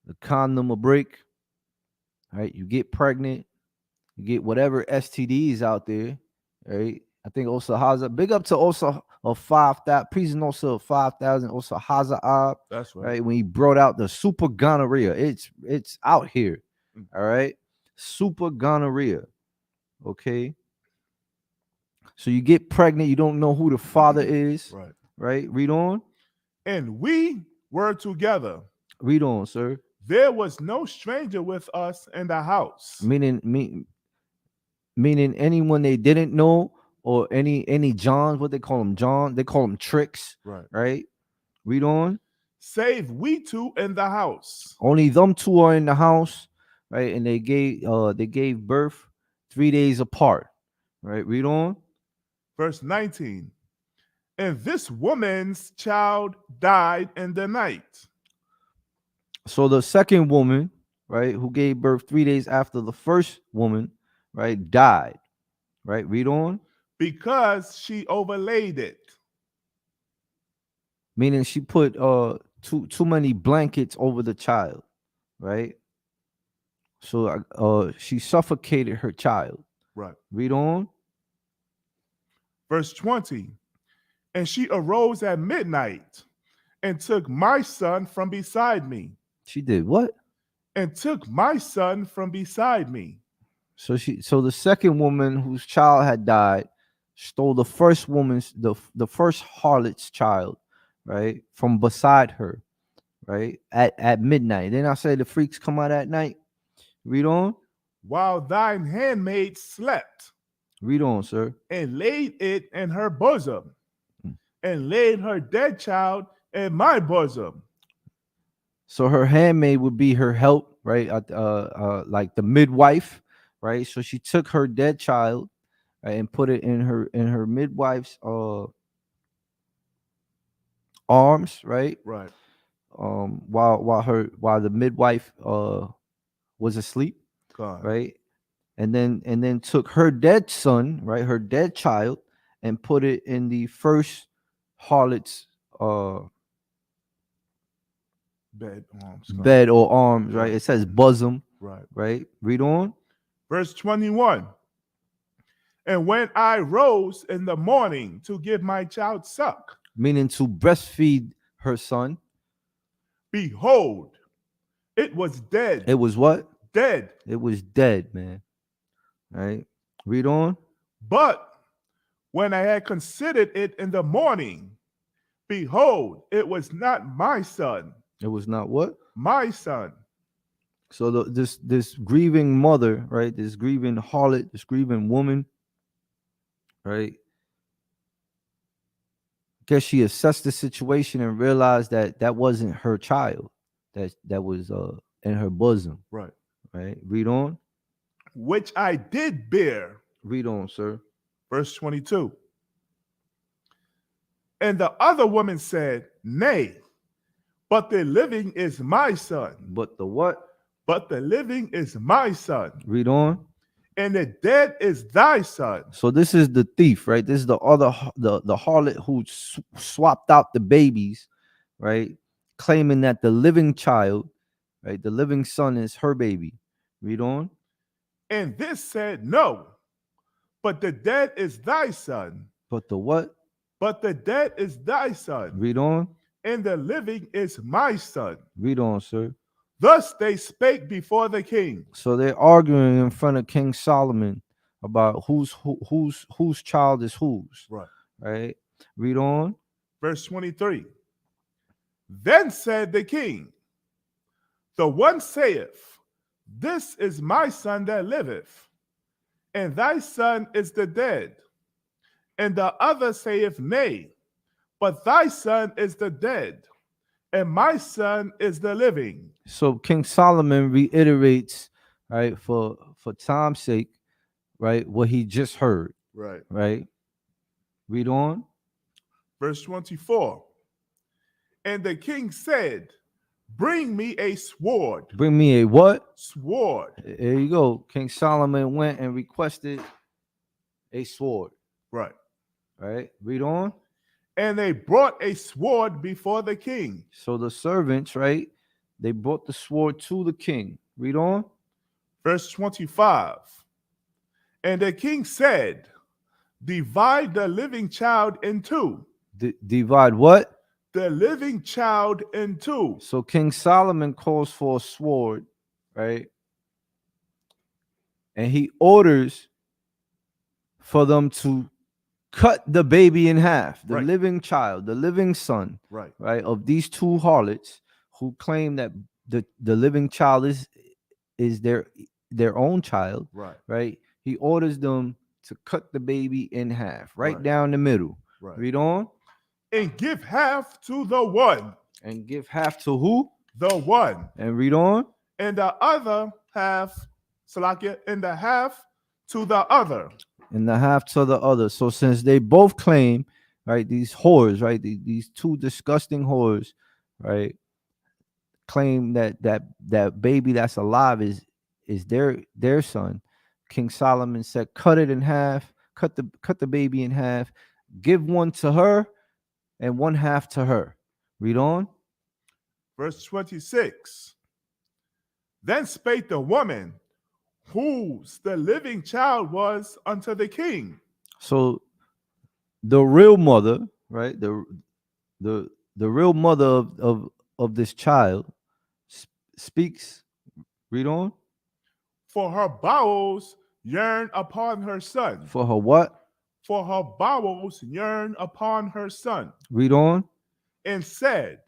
the condom will break, right? You get pregnant, you get whatever STDs out there, right? I think also Haza, big up to also of 5,000, prison also 5,000, also Haza. That's right. When he brought out the super gonorrhea, it's out here. All right, super gonorrhea. Okay. So you get pregnant, you don't know who the father is. Right. Read on. And we were together. Read on, sir. There was no stranger with us in the house. Meaning anyone they didn't know, or any Johns, what they call them, John, they call them tricks. Right. Read on. Save we two in the house. Only them two are in the house, right? And they gave birth 3 days apart. Right. Read on. Verse 19. and this woman's child died in the night. So the second woman, right, who gave birth 3 days after the first woman, right, died. Right, read on. Because she overlaid it. Meaning she put too many blankets over the child, right? So she suffocated her child. Right. Read on. Verse 20. And she arose at midnight and took my son from beside me. She did what? And took my son from beside me. So the second woman whose child had died stole the first woman's the first harlot's child, right, from beside her, right, at midnight. Then I say the freaks come out at night. Read on. While thine handmaid slept. Read on, sir. And laid it in her bosom, Mm. and laid her dead child in my bosom. So her handmaid would be her help, right? Like the midwife, right? So she took her dead child, right, and put it in her midwife's arms, right? Right. While the midwife was asleep, God. right? And then took her dead son, right, her dead child, and put it in the first harlot's bed or arms, right? It says bosom, Right. right? Read on. Verse 21. And when I rose in the morning to give my child suck, meaning to breastfeed her son, behold, it was dead. it was what? Dead. It was dead, man. Right? Read on. But when I had considered it in the morning, behold, it was not my son. It was not what? My son. So this grieving mother, right? This grieving harlot, this grieving woman, right? Guess she assessed the situation and realized that wasn't her child, that was in her bosom. Right. Right. Read on. Which I did bear. Read on, sir. Verse 22. And the other woman said, Nay, but the living is my son. But the what? But the living is my son. Read on. And the dead is thy son. So this is the thief, right? This is the other the harlot who swapped out the babies, right? Claiming that the living child, right, the living son is her baby. Read on. And this said, No, but the dead is thy son. But the what? But the dead is thy son. Read on. And the living is my son. Read on, sir. Thus they spake before the king. So they're arguing in front of King Solomon about whose child is whose. Right. Right. Read on. Verse 23. Then said the king, the one saith, This is my son that liveth, and thy son is the dead. And the other saith, Nay, but thy son is the dead, and my son is the living. So King Solomon reiterates, right, for time's sake, right, what he just heard. Right. Right. Read on. Verse 24. And the king said, Bring me a sword. Bring me a what? Sword. There you go. King Solomon went and requested a sword. Right. Right. Read on. And they brought a sword before the king. So the servants, right, they brought the sword to the king. Read on. Verse 25. And the king said, Divide the living child in two. Divide what? The living child in two. So King Solomon calls for a sword, right? And he orders for them to cut the baby in half, the Right. living child, the living son, Right. right, of these two harlots who claim that the living child is their own child, Right. right? He orders them to cut the baby in half, right, Right. down the middle. Right. Read on. And give half to the one. And give half to who? The one. And read on. And the other half, Salakia, and the half to the other. And the half to the other. So since they both claim, right? These whores, right? These two disgusting whores, right? Claim that baby that's alive is their son. King Solomon said, cut it in half, cut the baby in half, give one to her and one half to her. Read on. Verse 26. Then spake the woman whose the living child was unto the king. So the real mother, right? The real mother of this child speaks. Read on. For her bowels yearn upon her son. For her what? For her bowels yearn upon her son. Read on. And said,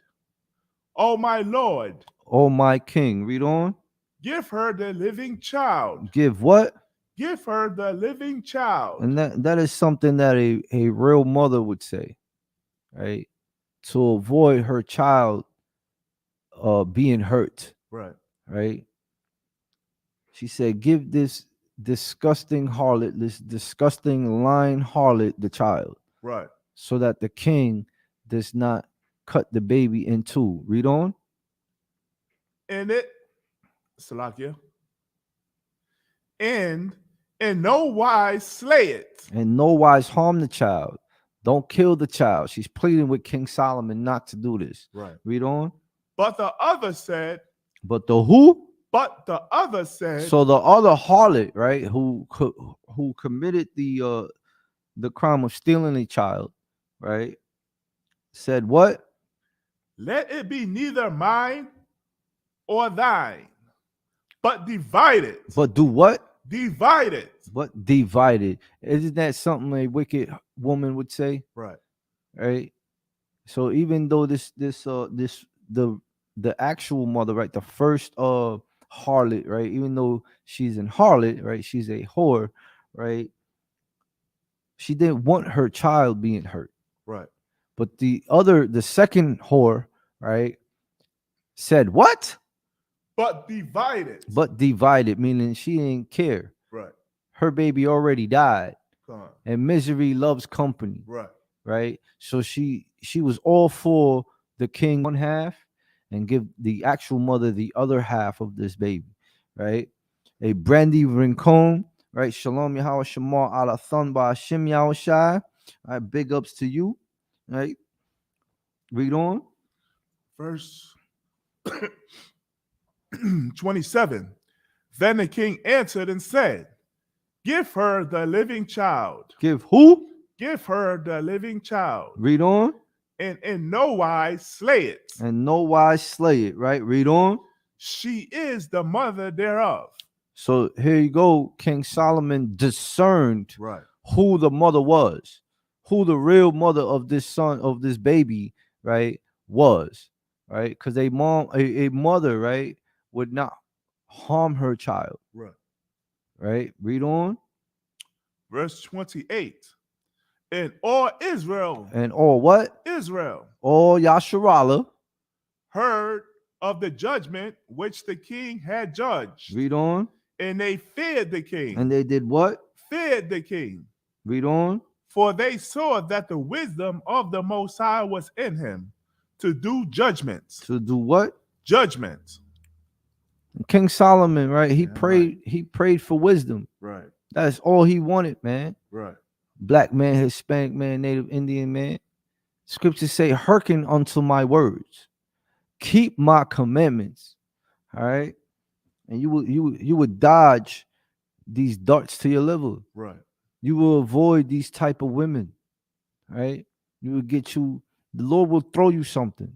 O my Lord, Oh my king. Read on. give her the living child. Give what? Give her the living child. And that is something that a real mother would say, right? To avoid her child being hurt, Right. right? She said, give this disgusting harlot, this disgusting lying harlot the child, Right. so that the king does not cut the baby in two. Read on. And it, Salakia, and in no wise slay it. And no wise harm the child. Don't kill the child. She's pleading with King Solomon not to do this. Right. Read on. But the other said, But the who? but the other said, So the other harlot, right, who committed the crime of stealing a child, right, said what? let it be neither mine or thine, but divide it. But do what? Divide it. But divided. Isn't that something a wicked woman would say? Right. Right. So even though the actual mother, right, the first harlot, right, even though she's in harlot, right, she's a whore, right, she didn't want her child being hurt. Right. But the second whore, right, said what? But divide it. But divided, meaning she didn't care. Right. Her baby already died, Come on. and misery loves company, Right. right? So she was all for the king one half and give the actual mother the other half of this baby, right? A Brandy Rincon, right? Shalom Yahweh Shamar ala Thun by Hashem Yahweh Shai. All right, big ups to you, right? Read on. Verse 27. Then the king answered and said, give her the living child. Give who? Give her the living child. Read on. And in no wise slay it. And no wise slay it, right? Read on. She is the mother thereof. So here you go. King Solomon discerned Right. who the mother was, who the real mother of this son, of this baby, right, was, right? Because a mother, right, would not harm her child. Right. Right? Read on. Verse 28. And all Israel, And all what? Israel, All Yasharala. heard of the judgment which the king had judged. Read on. And they feared the king. And they did what? Feared the king. Read on. For they saw that the wisdom of the Most High was in him to do judgments. To do what? Judgments. King Solomon, right? He Yeah, prayed. right. He prayed for wisdom. Right. That's all he wanted, man. Right. Black man, Hispanic man, Native Indian man. Scriptures say, hearken unto my words, keep my commandments. All right. And you would dodge these darts to your liver. Right. You will avoid these type of women. Right. You will get you, the Lord will throw you something.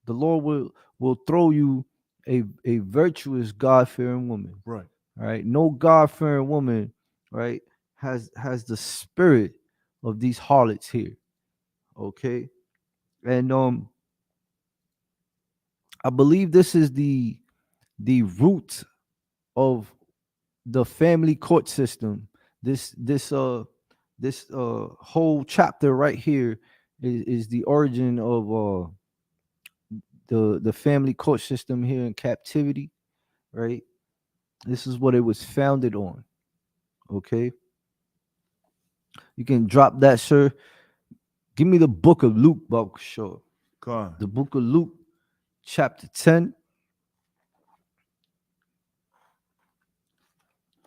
The Lord will throw you a virtuous, God-fearing woman. Right. All right. No God-fearing woman, right, has the spirit of these harlots here. Okay. And I believe this is the root of the family court system. This whole chapter right here is the origin of the family court system here in captivity, right? This is what it was founded on. Okay. You can drop that, sir. Give me the book of Luke, Baba Sure. Con. The book of Luke, chapter 10,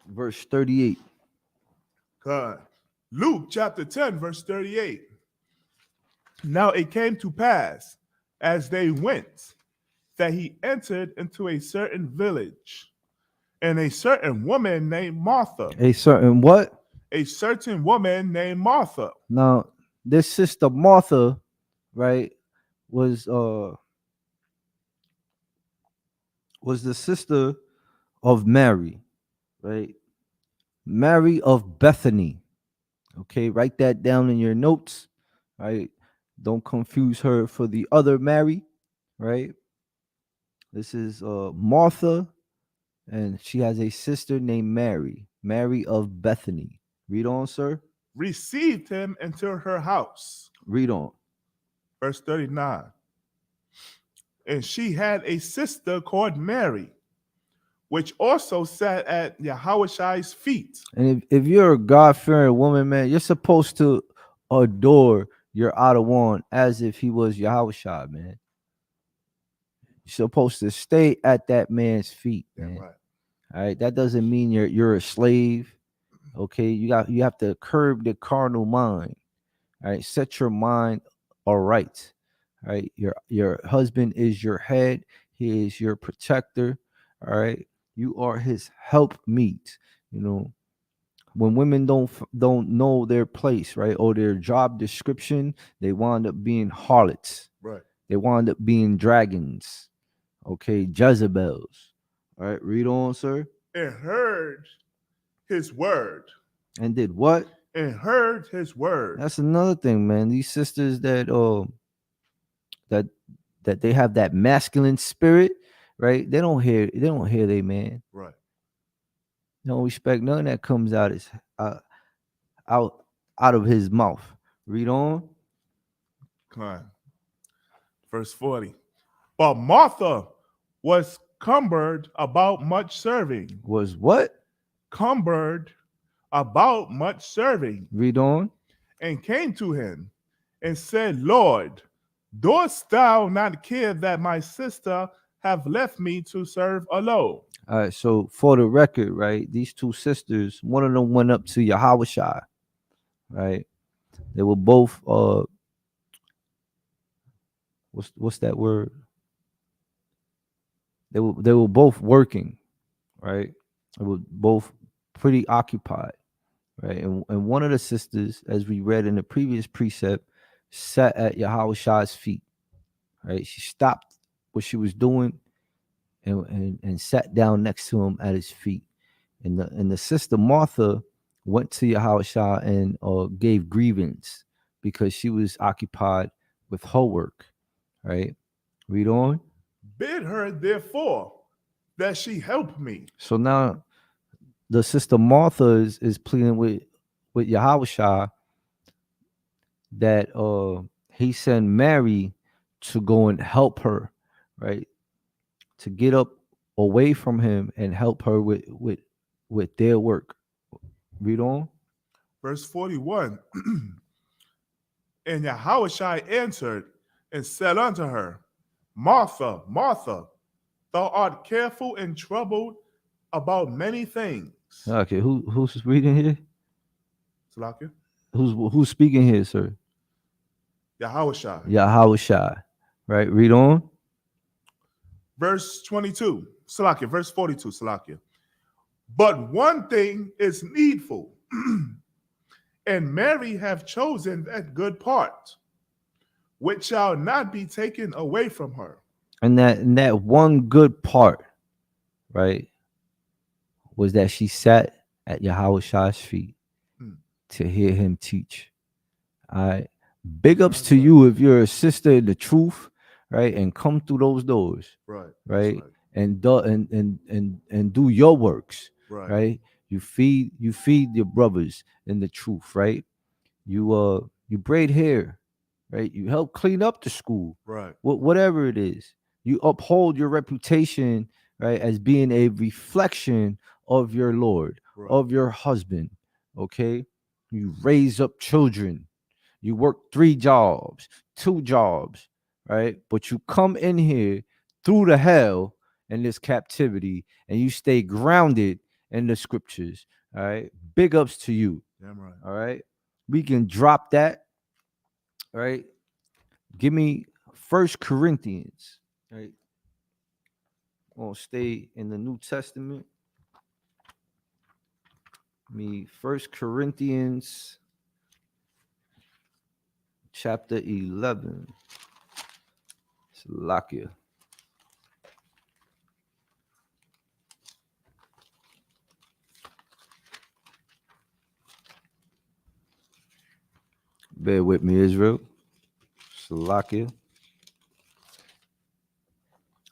verse 38. Con. Luke chapter 10, verse 38. Now it came to pass, as they went, that he entered into a certain village, and a certain woman named Martha, A certain what? a certain woman named Martha, Now, this sister Martha, right, was the sister of Mary, right? Mary of Bethany. Okay, write that down in your notes, right? Don't confuse her for the other Mary, right? This is Martha, and she has a sister named Mary, Mary of Bethany. Read on, sir. received him into her house. Read on. Verse 39. And she had a sister called Mary, which also sat at Yahushai's feet. And if you're a God-fearing woman, man, you're supposed to adore your Adawan as if he was Yahushua, man. You're supposed to stay at that man's feet, man. right. All right. That doesn't mean you're a slave. Okay. You have to curb the carnal mind. All right. Set your mind all right. All right. Your husband is your head. He is your protector. All right. You are his helpmeet. You know, when women don't know their place, right, or their job description, they wind up being harlots. Right. They wind up being dragons. Okay, Jezebels. All right, read on, sir. And heard his word. And did what? And heard his word. That's another thing, man. These sisters that that they have that masculine spirit, right? They don't hear they man. Right. They don't respect none that comes out out of his mouth. Read on. Come on. Verse 40. But Martha was cumbered about much serving. Was what? Cumbered about much serving. Read on. And came to him and said, Lord, dost thou not care that my sister have left me to serve alone? All right, so for the record, right, these two sisters, one of them went up to Yahushua, right? They were both what's that word? They were both working, right? They were both pretty occupied, right? And one of the sisters, as we read in the previous precept, sat at Yahushua's feet, right? She stopped what she was doing and sat down next to him at his feet. And the sister Martha went to Yahushua and gave grievance because she was occupied with her work, right? Read on. Bid her, therefore, that she help me. So now the sister Martha is pleading with Yahushua that he send Mary to go and help her, right? To get up away from him and help her with their work. Read on. Verse 41. And Yahushua answered and said unto her, Martha, Martha, thou art careful and troubled about many things. Okay, who's reading here? Salakia? Who's speaking here, sir? Yahushua. Yahushua. Right, read on. Verse 22, Salakia, verse 42, Salakia. But one thing is needful, and Mary have chosen that good part, which shall not be taken away from her. And that one good part, right, was that she sat at Yahushua's feet to hear him teach. All right. Big ups to you if you're a sister in the truth, right, and come through those doors, right. And do your works, right. You feed your brothers in the truth, right. You braid hair, right. You help clean up the school, right. Whatever it is, you uphold your reputation, right, as being a reflection of your Lord, of your husband. Okay, you raise up children, You work 3 jobs, 2 jobs, right? But you come in here through the hell in this captivity and you stay grounded in the scriptures. All right. Big ups to you. Damn right. All right. We can drop that. All right. Give me First Corinthians. Right. Gonna stay in the New Testament. Me First Corinthians chapter 11. Salakia. Bear with me, Israel. Salakia.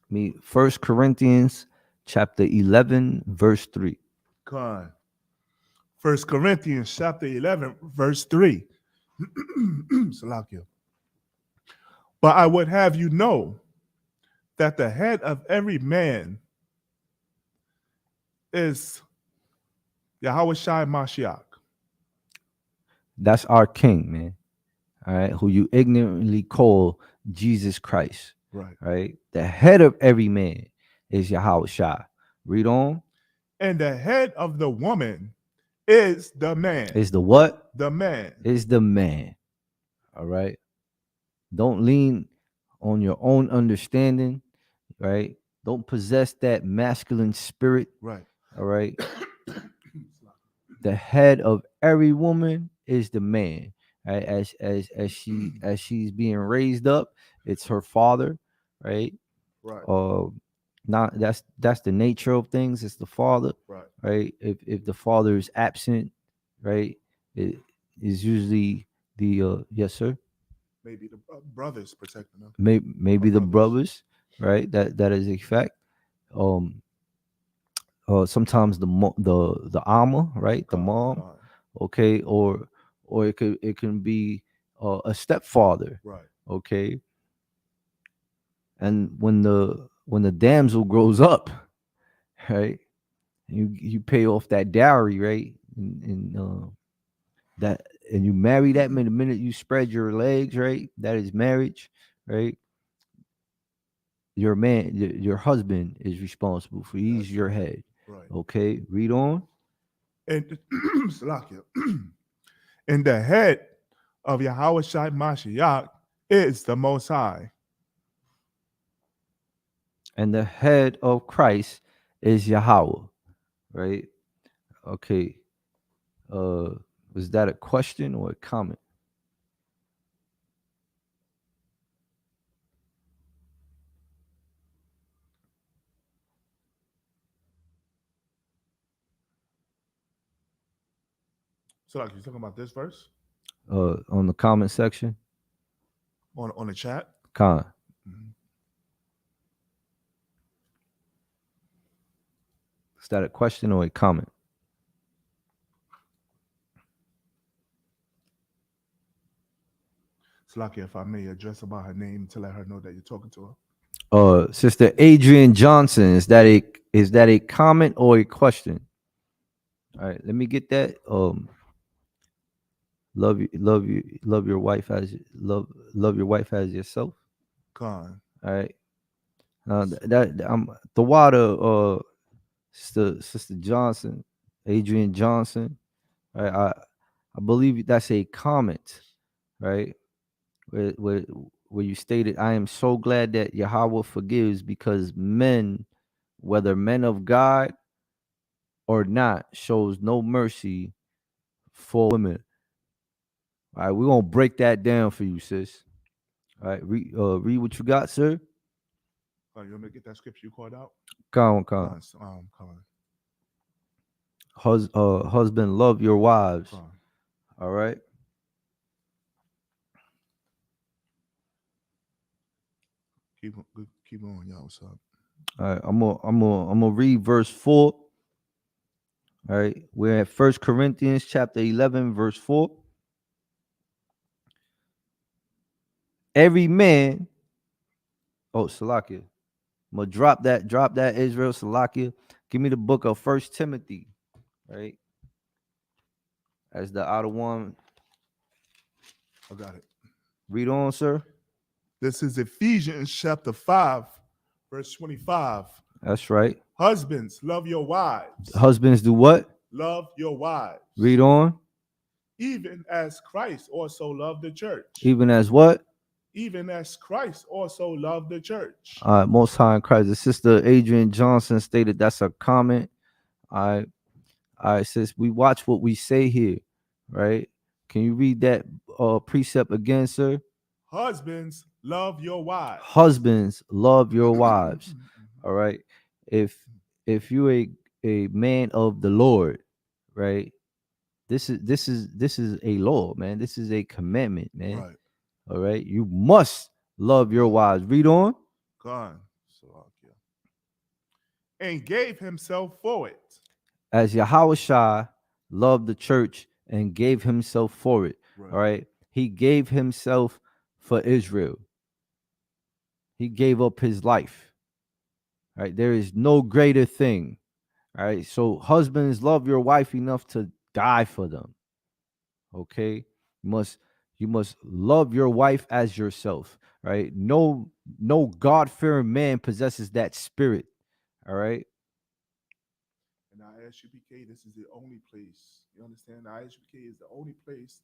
Me First Corinthians chapter 11, verse 3. Con. 1 Corinthians chapter 11, verse 3. Salakia. But I would have you know that the head of every man is Yahweh Shai Mashiach. That's our king, man. All right, who you ignorantly call Jesus Christ. Right. Right? The head of every man is Yahweh Shai. Read on. And the head of the woman is the man. Is the what? The man. Is the man. All right. Don't lean on your own understanding. Right? Don't possess that masculine spirit. Right. All right. The head of every woman is the man. Right? As she's being raised up, it's her father, right? Right. Not that's the nature of things. It's the father, Right. right? If the father is absent, right, it is usually the yes, sir. Maybe the brothers protecting them. Maybe the brothers, right? That is a fact. Sometimes the ama, right, the mom, okay, or it can be a stepfather, Right. okay. And when the damsel grows up, right, you pay off that dowry, right, and that, and you marry that man. The minute you spread your legs, right, that is marriage, right. Your man, your husband is responsible for. He's your head. Right. Okay, read on. And Salakia. And the head of Yahweh Shai Mashiach is the Most High. And the head of Christ is Yahweh, right? Okay. Was that a question or a comment? Salakia, you talking about this verse? On the comment section? On the chat? Con. Mhm. Is that a question or a comment? Salakia, if I may address about her name to let her know that you're talking to her. Sister Adrian Johnson, is that a comment or a question? All right, let me get that. Love your wife as your wife as yourself. Con. All right. That I'm the water. Sister Johnson, Adrian Johnson. Right, I believe that's a comment, right? Where you stated, "I am so glad that Yahweh forgives because men, whether men of God or not, shows no mercy for women." All right, we're gonna break that down for you, sis. All right, read what you got, sir. Oh, you want me to get that scripture you called out? Come. Con. Husband, love your wives. Con. All right. Keep on, y'all. What's up? All right, I'm gonna read verse 4. All right, we're at First Corinthians chapter 11, verse 4. Every man, Salakia. I'm gonna drop that Israel, Salakia. Give me the book of First Timothy, right? As the outer one. I got it. Read on, sir. This is Ephesians chapter 5, verse 25. That's right. Husbands, love your wives. Husbands do what? Love your wives. Read on. Even as Christ also loved the church. Even as what? Even as Christ also loved the church. Most High in Christ. The sister Adrian Johnson stated that's a comment. All right, sis, we watch what we say here, right? Can you read that precept again, sir? Husbands, love your wives. Husbands, love your wives. All right. If you're a man of the Lord, right? This is a law, man. This is a commandment, man. Right. All right. You must love your wives. Read on. God. And gave himself for it. As Yahushua loved the church and gave himself for it. Right. All right. He gave himself for Israel. He gave up his life. All right. There is no greater thing. All right. So husbands, love your wife enough to die for them. Okay. You must love your wife as yourself. Right. No God-fearing man possesses that spirit. All right. And ISUPK, this is the only place. You understand? ISUPK is the only place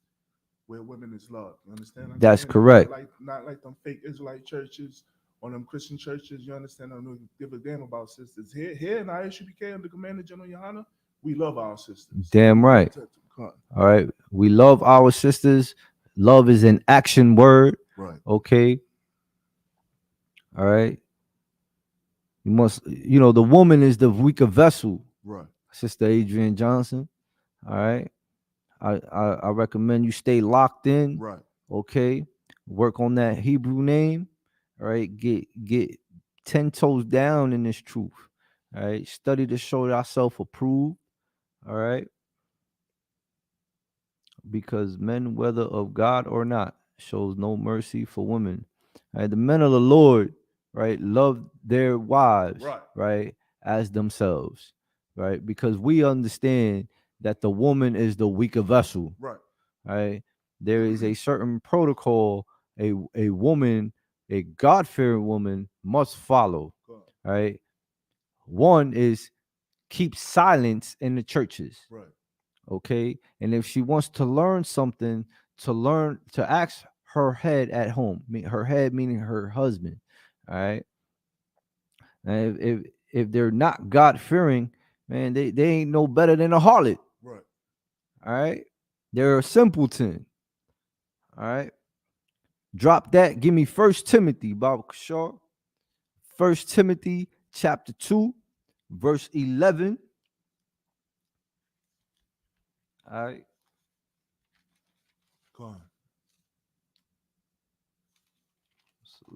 where women is loved. You understand? That's correct. Not like them fake Israelite churches or them Christian churches. You understand? I don't give a damn about sisters. Here in ISUPK, under Commander General Yohana, we love our sisters. Damn right. All right. We love our sisters. Love is an action word. Right. Okay. All right. You must, the woman is the weaker vessel. Right. Sister Adrian Johnson. All right. I recommend you stay locked in. Right. Okay. Work on that Hebrew name. All right. Get 10 toes down in this truth. All right. Study to show thyself approved. All right. Because men, whether of God or not, shows no mercy for women. Right? The men of the Lord, right, love their wives, right, as themselves, right? Because we understand that the woman is the weaker vessel, right? There is a certain protocol a woman, a God-fearing woman must follow, right? One is keep silence in the churches. Right. Okay. And if she wants to learn something, to ask her head at home, her head meaning her husband. All right. And if they're not God fearing, man, they ain't no better than a harlot. Right. All right. They're a simpleton. All right. Drop that. Give me 1 Timothy, Baba Kishar. 1 Timothy chapter 2, verse 11. All right. Go on.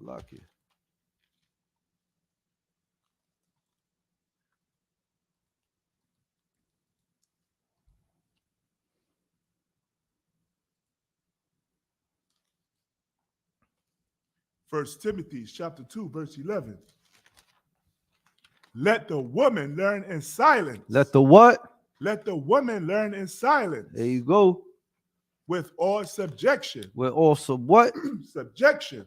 Lucky. First Timothy chapter 2, verse 11. Let the woman learn in silence. Let the what? Let the woman learn in silence. There you go. With all subjection. With also what? Subjection.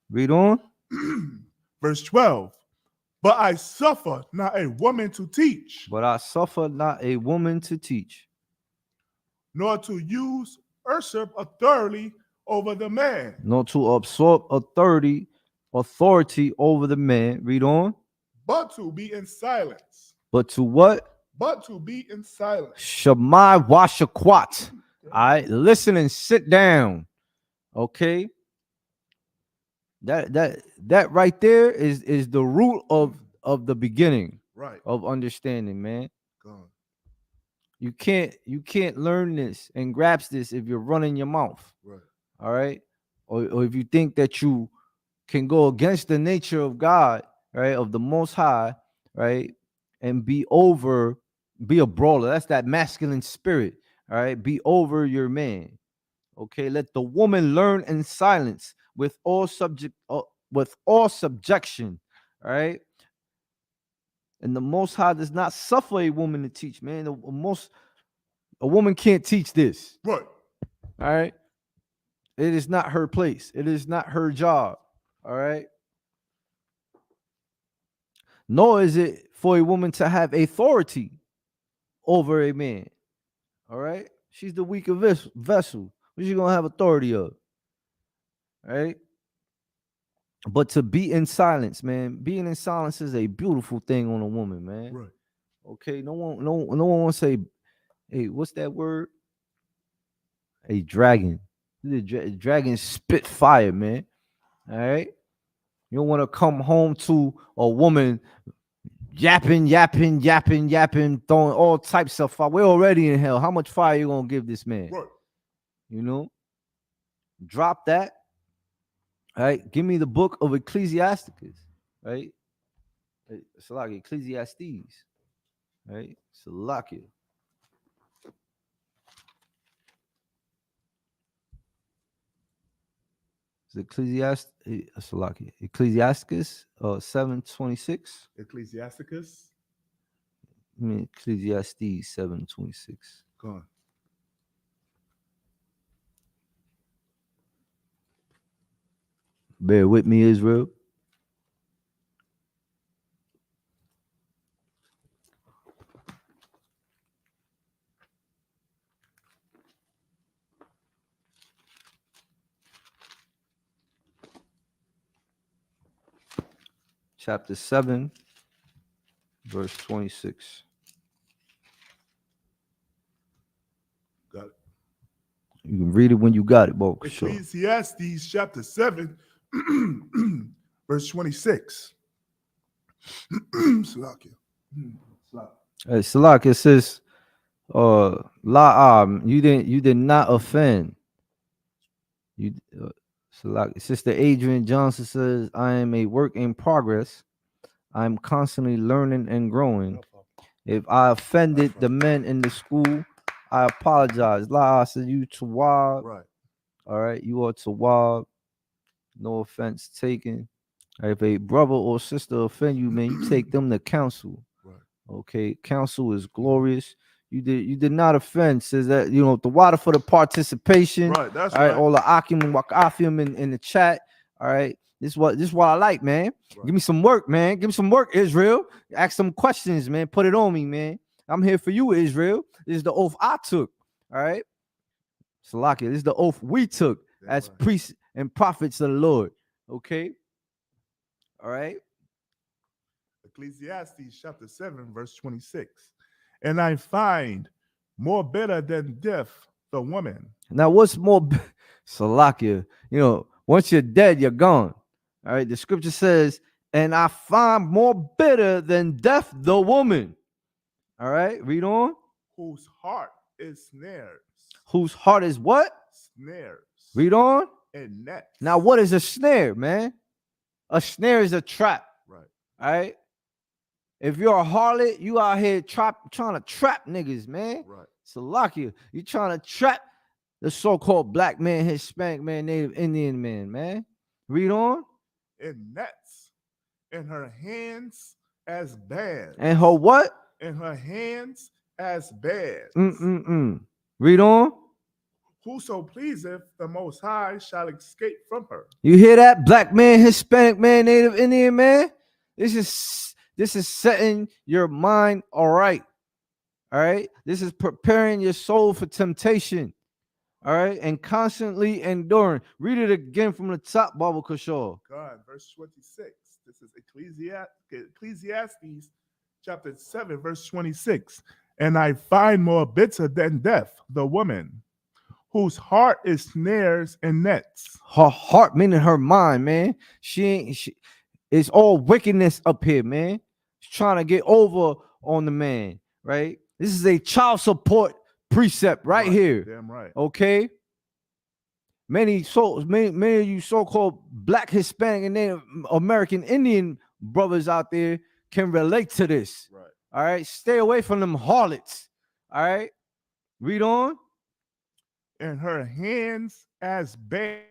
Read on. Verse 12. But I suffer not a woman to teach. But I suffer not a woman to teach. Nor to use usurp authority over the man. Nor to absorb authority over the man. Read on. But to be in silence. But to what? But to be in silence. Shemai washakwat. All right, listen and sit down. Okay. That right there is the root of the beginning, right, of understanding, man. God. You can't learn this and grasp this if you're running your mouth. Right. All right. Or if you think that you can go against the nature of God, right, of the Most High, right, and be a brawler. That's that masculine spirit. All right. Be over your man. Okay. Let the woman learn in silence with all subjection. All right. And the Most High does not suffer a woman to teach, man. A woman can't teach this. Right. All right. It is not her place. It is not her job. All right. Nor is it for a woman to have authority over a man. All right. She's the weaker vessel. What you gonna have authority of? All right. But to be in silence, man, being in silence is a beautiful thing on a woman, man. Right. Okay. No one wants to say, hey, what's that word? A dragon. Dragon spit fire, man. All right. You don't want to come home to a woman yapping, throwing all types of fire. We're already in hell. How much fire you gonna give this man? Right. You know, drop that. All right, give me the book of Ecclesiasticus. Right, it's like Ecclesiastes. Right, Salakia. Ecclesiasticus 7:26. Ecclesiasticus. I mean Ecclesiastes 7:26. Go on. Bear with me, Israel. Chapter 7, verse 26. Got it. You can read it when you got it, Bo. Sure. Ecclesiastes chapter 7, verse 26. Salakia. Hey, Salak, it says, La'am, you did not offend. You Salak, Sister Adrian Johnson says, I am a work in progress. I'm constantly learning and growing. If I offended the men in the school, I apologize. La said you Tawab. Right. All right, you are Tawab. No offense taken. If a brother or sister offend you, man, you take them to counsel. Right. Okay, counsel is glorious. You did not offend. Says that the water for the participation. Right. That's all right. right. All the akim and wakafim in the chat. All right. This is what I like, man. Right. Give me some work, man. Give me some work, Israel. Ask some questions, man. Put it on me, man. I'm here for you, Israel. This is the oath I took. All right. Salakia, this is the oath we took as priests and prophets of the Lord. Okay. All right. Ecclesiastes chapter 7, verse 26. And I find more bitter than death the woman. Now, what's more Salakia? Once you're dead, you're gone. All right. The scripture says, and I find more bitter than death the woman. All right. Read on. Whose heart is snares. Whose heart is what? Snares. Read on. And nets. Now, what is a snare, man? A snare is a trap. Right. All right. If you're a harlot, you out here trying to trap niggas, man. Right. Salakia, you trying to trap the so-called black man, Hispanic man, Native Indian man. Read on. And nets in her hands as bands. And her what? In her hands as bands. Read on. Whoso pleaseth the Most High shall escape from her. You hear that? Black man, Hispanic man, Native Indian man. This is setting your mind all right. All right. This is preparing your soul for temptation. All right. And constantly enduring. Read it again from the top, Baba Kishore. God, verse 26. This is Ecclesiastes chapter 7, verse 26. And I find more bitter than death the woman whose heart is snares and nets. Her heart, meaning her mind, man. It's all wickedness up here, man. She's trying to get over on the man, right? This is a child support precept right here. Damn right. Okay. Many of you so-called black, Hispanic, and Native American Indian brothers out there can relate to this. Right. All right. Stay away from them harlots. All right. Read on. In her hands as bands.